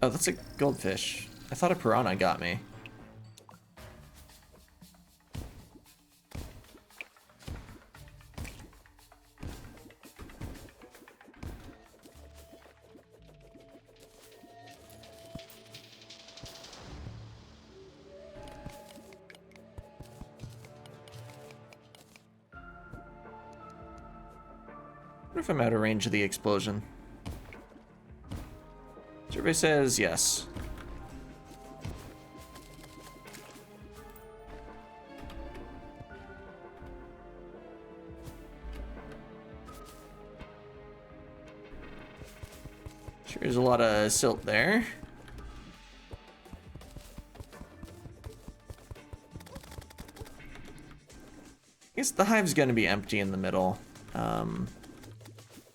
Oh, that's a goldfish. I thought a piranha got me. What if I'm out of range of the explosion? Survey says yes. Sure, there's a lot of silt there. I guess the hive's gonna be empty in the middle.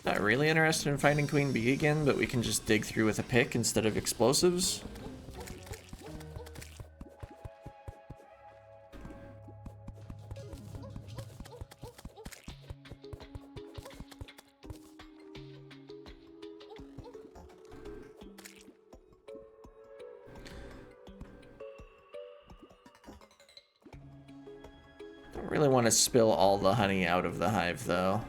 Not really interested in fighting Queen Bee again, but we can just dig through with a pick instead of explosives. Don't really want to spill all the honey out of the hive, though.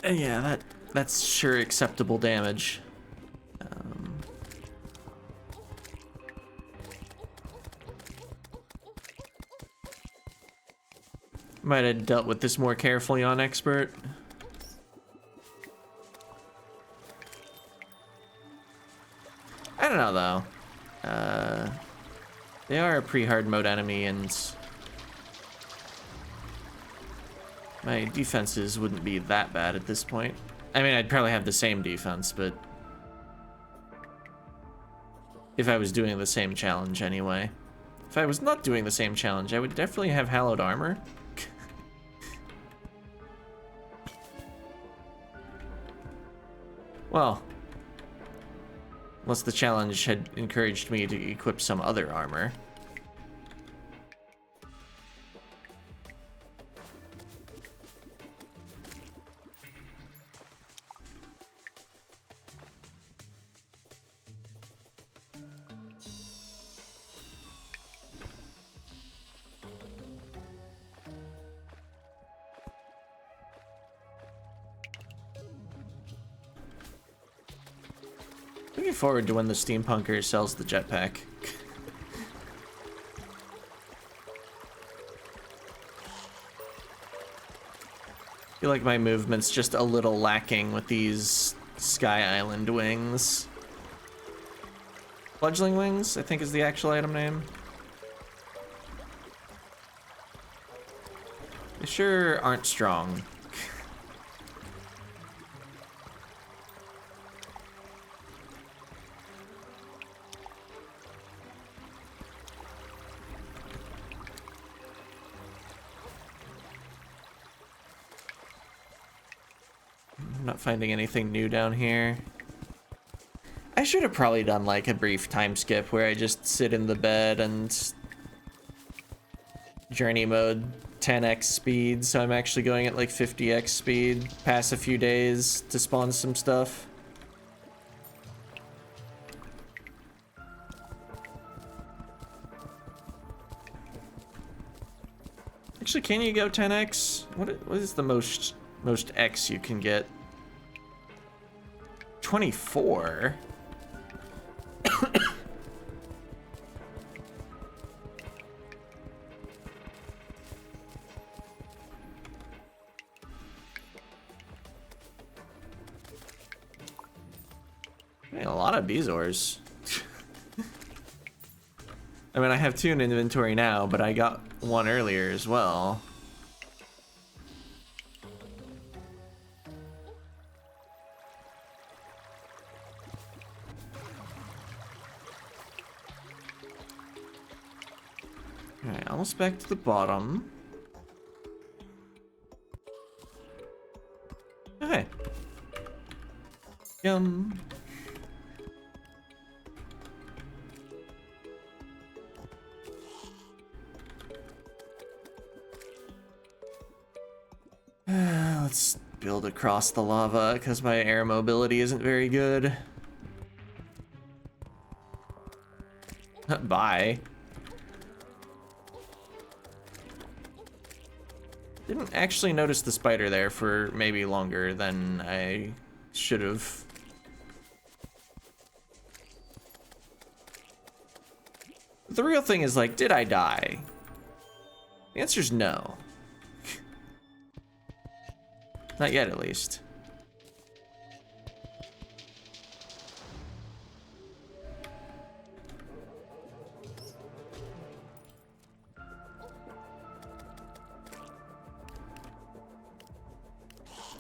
Yeah, that's sure acceptable damage. Might have dealt with this more carefully on Expert. I don't know, though. They are a pre-hard mode enemy, and my defenses wouldn't be that bad at this point. I mean, I'd probably have the same defense, but if I was doing the same challenge anyway. If I was not doing the same challenge, I would definitely have hallowed armor. Well, unless the challenge had encouraged me to equip some other armor. Looking forward to when the steampunker sells the jetpack. I feel like my movement's just a little lacking with these Sky Island wings. Fledgling wings, I think is the actual item name. They sure aren't strong. Not finding anything new down here. I should have probably done like a brief time skip where I just sit in the bed and journey mode 10x speed, so I'm actually going at like 50x speed, pass a few days to spawn some stuff. Actually, can you go 10x? What is the most x you can get? 24. Man, a lot of Bezoars. I mean, I have 2 in inventory now, but I got 1 earlier as well. Alright, almost back to the bottom. Okay. Yum. Let's build across the lava because my air mobility isn't very good. Bye. Didn't actually notice the spider there for maybe longer than I Should've. The real thing is, like, did I die? The answer's no. Not yet, at least.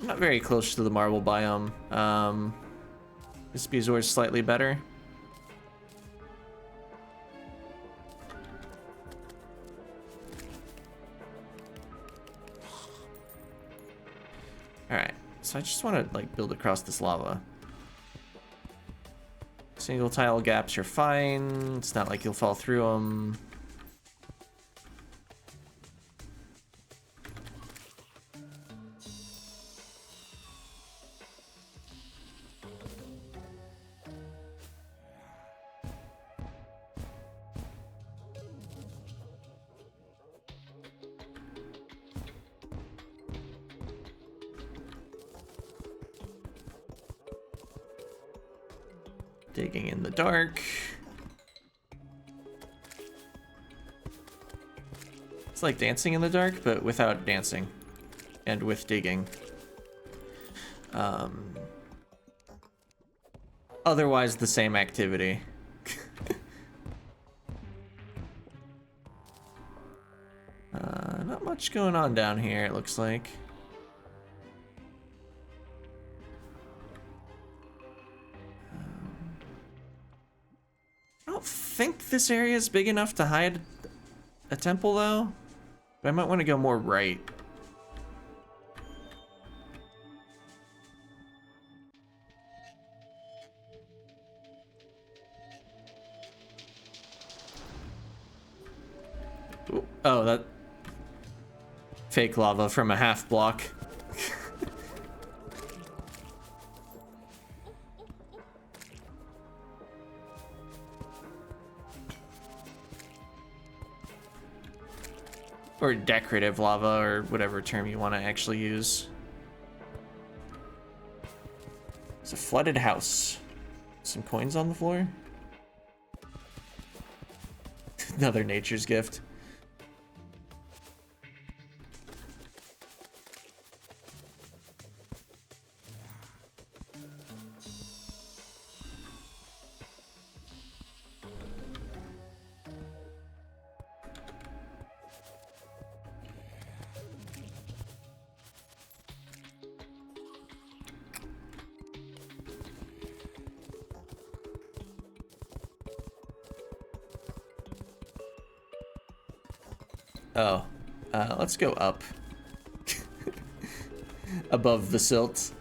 I'm not very close to the marble biome. This Bezoar is slightly better. Alright, so I just want to like build across this lava. Single tile gaps are fine. It's not like you'll fall through them. Digging in the dark. It's like dancing in the dark, but without dancing. And with digging. Otherwise the same activity. Not much going on down here, it looks like. I don't think this area is big enough to hide a temple, though. But I might want to go more right. Ooh, oh, that fake lava from a half block. Or decorative lava, or whatever term you want to actually use. It's a flooded house. Some coins on the floor. Another nature's gift. Oh, let's go up. Above the silt.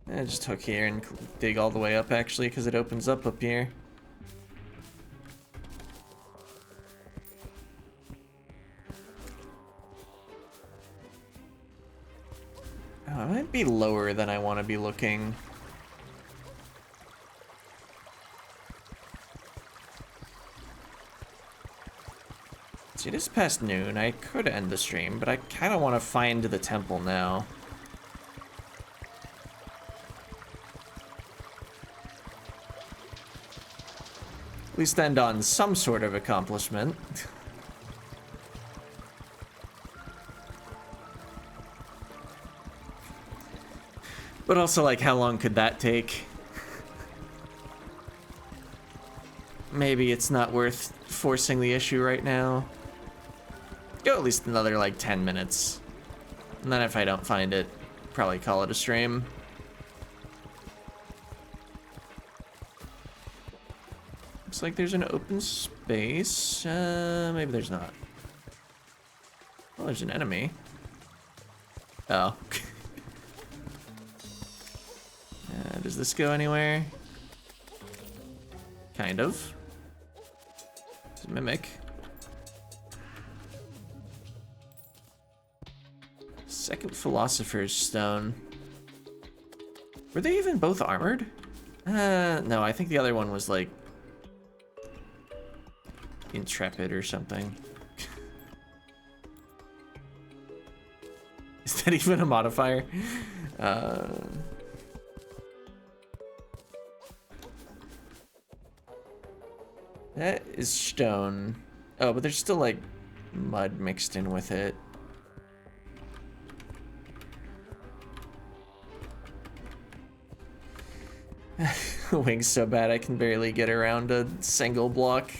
Just hook here and dig all the way up, actually, because it opens up here. Oh, I might be lower than I want to be looking. See, it is past noon. I could end the stream, but I kind of want to find the temple now. At least end on some sort of accomplishment. But also, like, how long could that take? Maybe it's not worth forcing the issue right now. Go at least another, like, 10 minutes. And then if I don't find it, probably call it a stream. Looks like there's an open space. Maybe there's not. Well, there's an enemy. Oh. Does this go anywhere? Kind of. It's a mimic. Second Philosopher's Stone. Were they even both armored? No, I think the other one was like Intrepid or something. that even a modifier? That is stone. Oh, but there's still like mud mixed in with it. Wing's so bad I can barely get around a single block.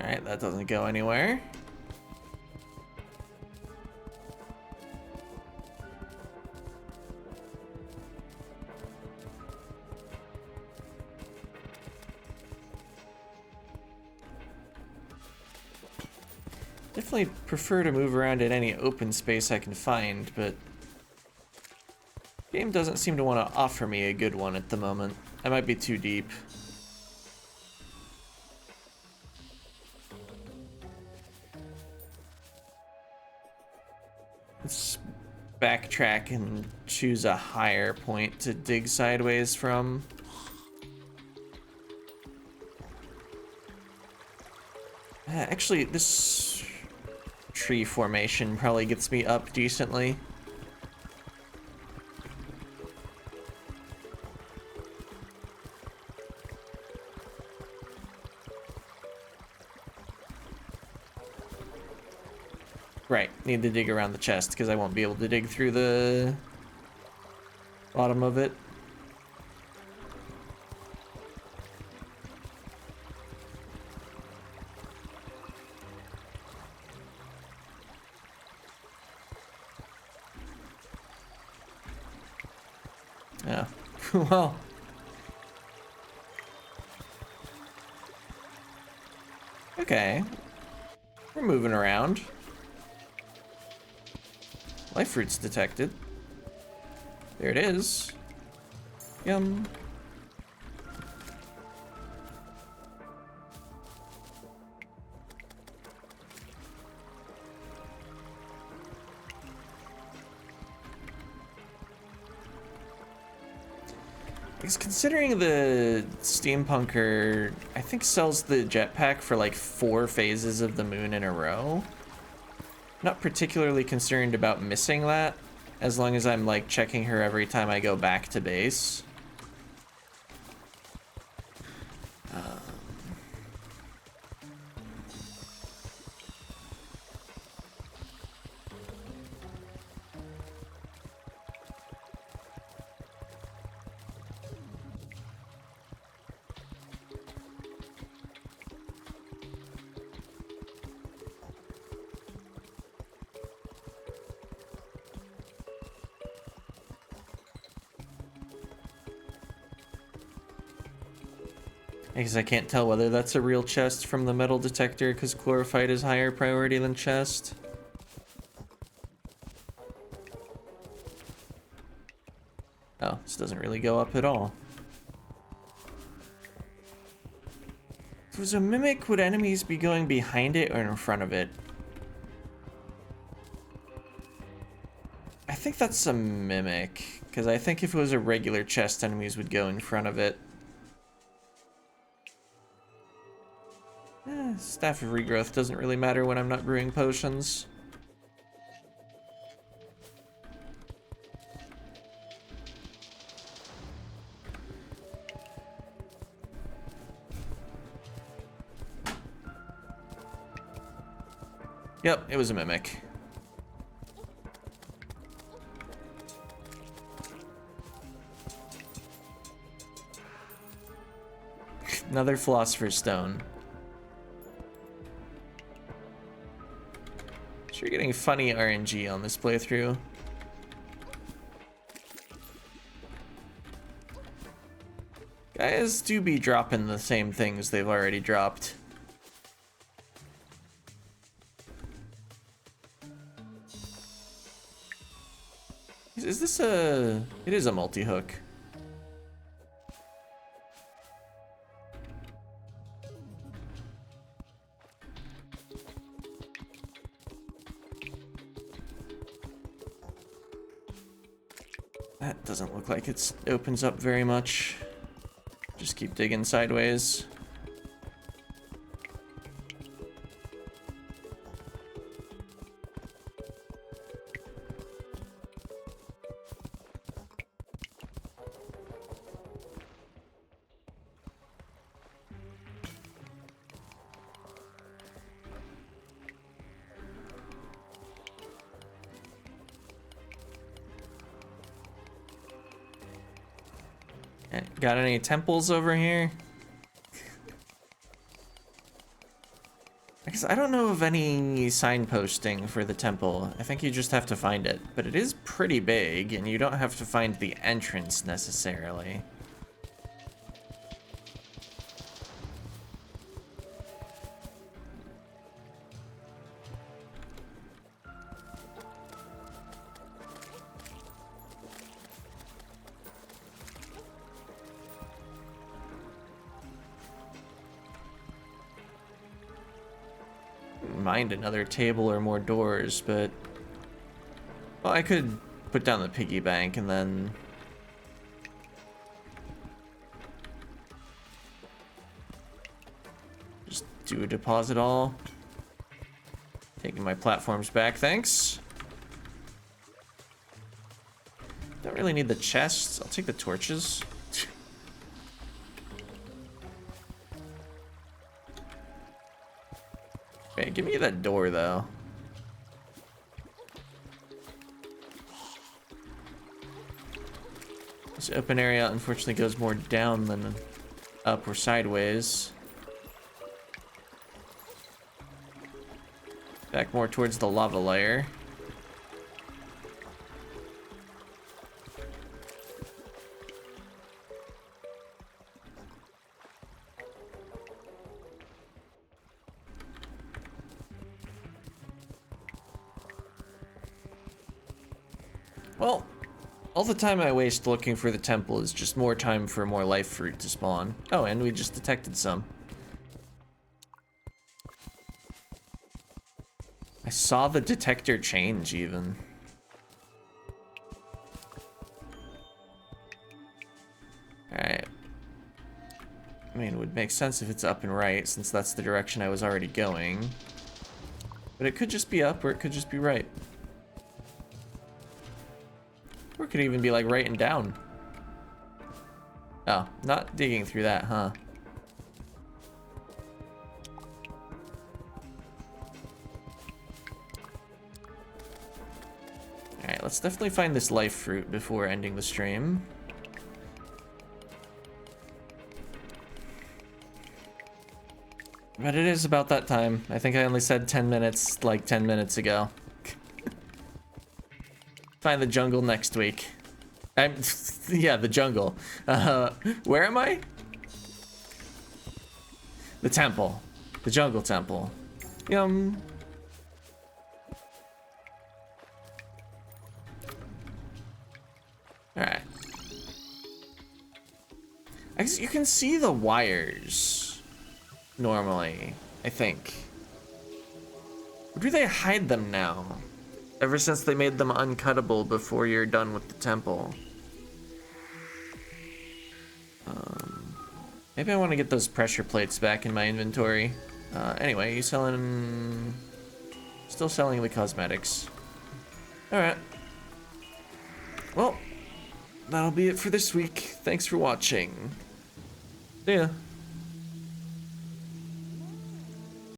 Alright, that doesn't go anywhere. Definitely prefer to move around in any open space I can find, but the game doesn't seem to want to offer me a good one at the moment. I might be too deep. Let's backtrack and choose a higher point to dig sideways from. Actually, this tree formation probably gets me up decently. Right, need to dig around the chest because I won't be able to dig through the bottom of it. Yeah, well. Okay, we're moving around. Life fruits detected. There it is. Yum. Because considering the steampunker, I think sells the jetpack for like 4 phases of the moon in a row. Not particularly concerned about missing that, as long as I'm like checking her every time I go back to base. Because I can't tell whether that's a real chest from the metal detector because chlorophyte is higher priority than chest. Oh, this doesn't really go up at all. If it was a mimic, would enemies be going behind it or in front of it? I think that's a mimic, because I think if it was a regular chest, enemies would go in front of it. Staff of Regrowth doesn't really matter when I'm not brewing potions. Yep, it was a mimic. Another Philosopher's Stone. You're getting funny RNG on this playthrough. Guys do be dropping the same things they've already dropped. is this a... It is a multi-hook. That doesn't look like it opens up very much. Just keep digging sideways. Got any temples over here? Because I don't know of any signposting for the temple. I think you just have to find it. But it is pretty big, and you don't have to find the entrance necessarily. Mind another table or more doors, but well, I could put down the piggy bank and then just do a deposit all. Taking my platforms back, thanks. Don't really need the chests. I'll take the torches. Okay, give me that door, though. This open area, unfortunately, goes more down than up or sideways. Back more towards the lava layer. Well, all the time I waste looking for the temple is just more time for more life fruit to spawn. Oh, and we just detected some. I saw the detector change, even. Alright. I mean, it would make sense if it's up and right, since that's the direction I was already going. But it could just be up, or it could just be right. Or it could even be like right and down. Oh, not digging through that, huh? Alright, let's definitely find this life fruit before ending the stream. But it is about that time. I think I only said 10 minutes, like 10 minutes ago. Find the jungle next week. Yeah, the jungle. Where am I? The temple. The jungle temple. Yum. Alright. I guess you can see the wires normally, I think. Or do they hide them now? Ever since they made them uncuttable before you're done with the temple. Maybe I want to get those pressure plates back in my inventory. Anyway, you selling... Still selling the cosmetics. Alright. Well, that'll be it for this week. Thanks for watching. See ya.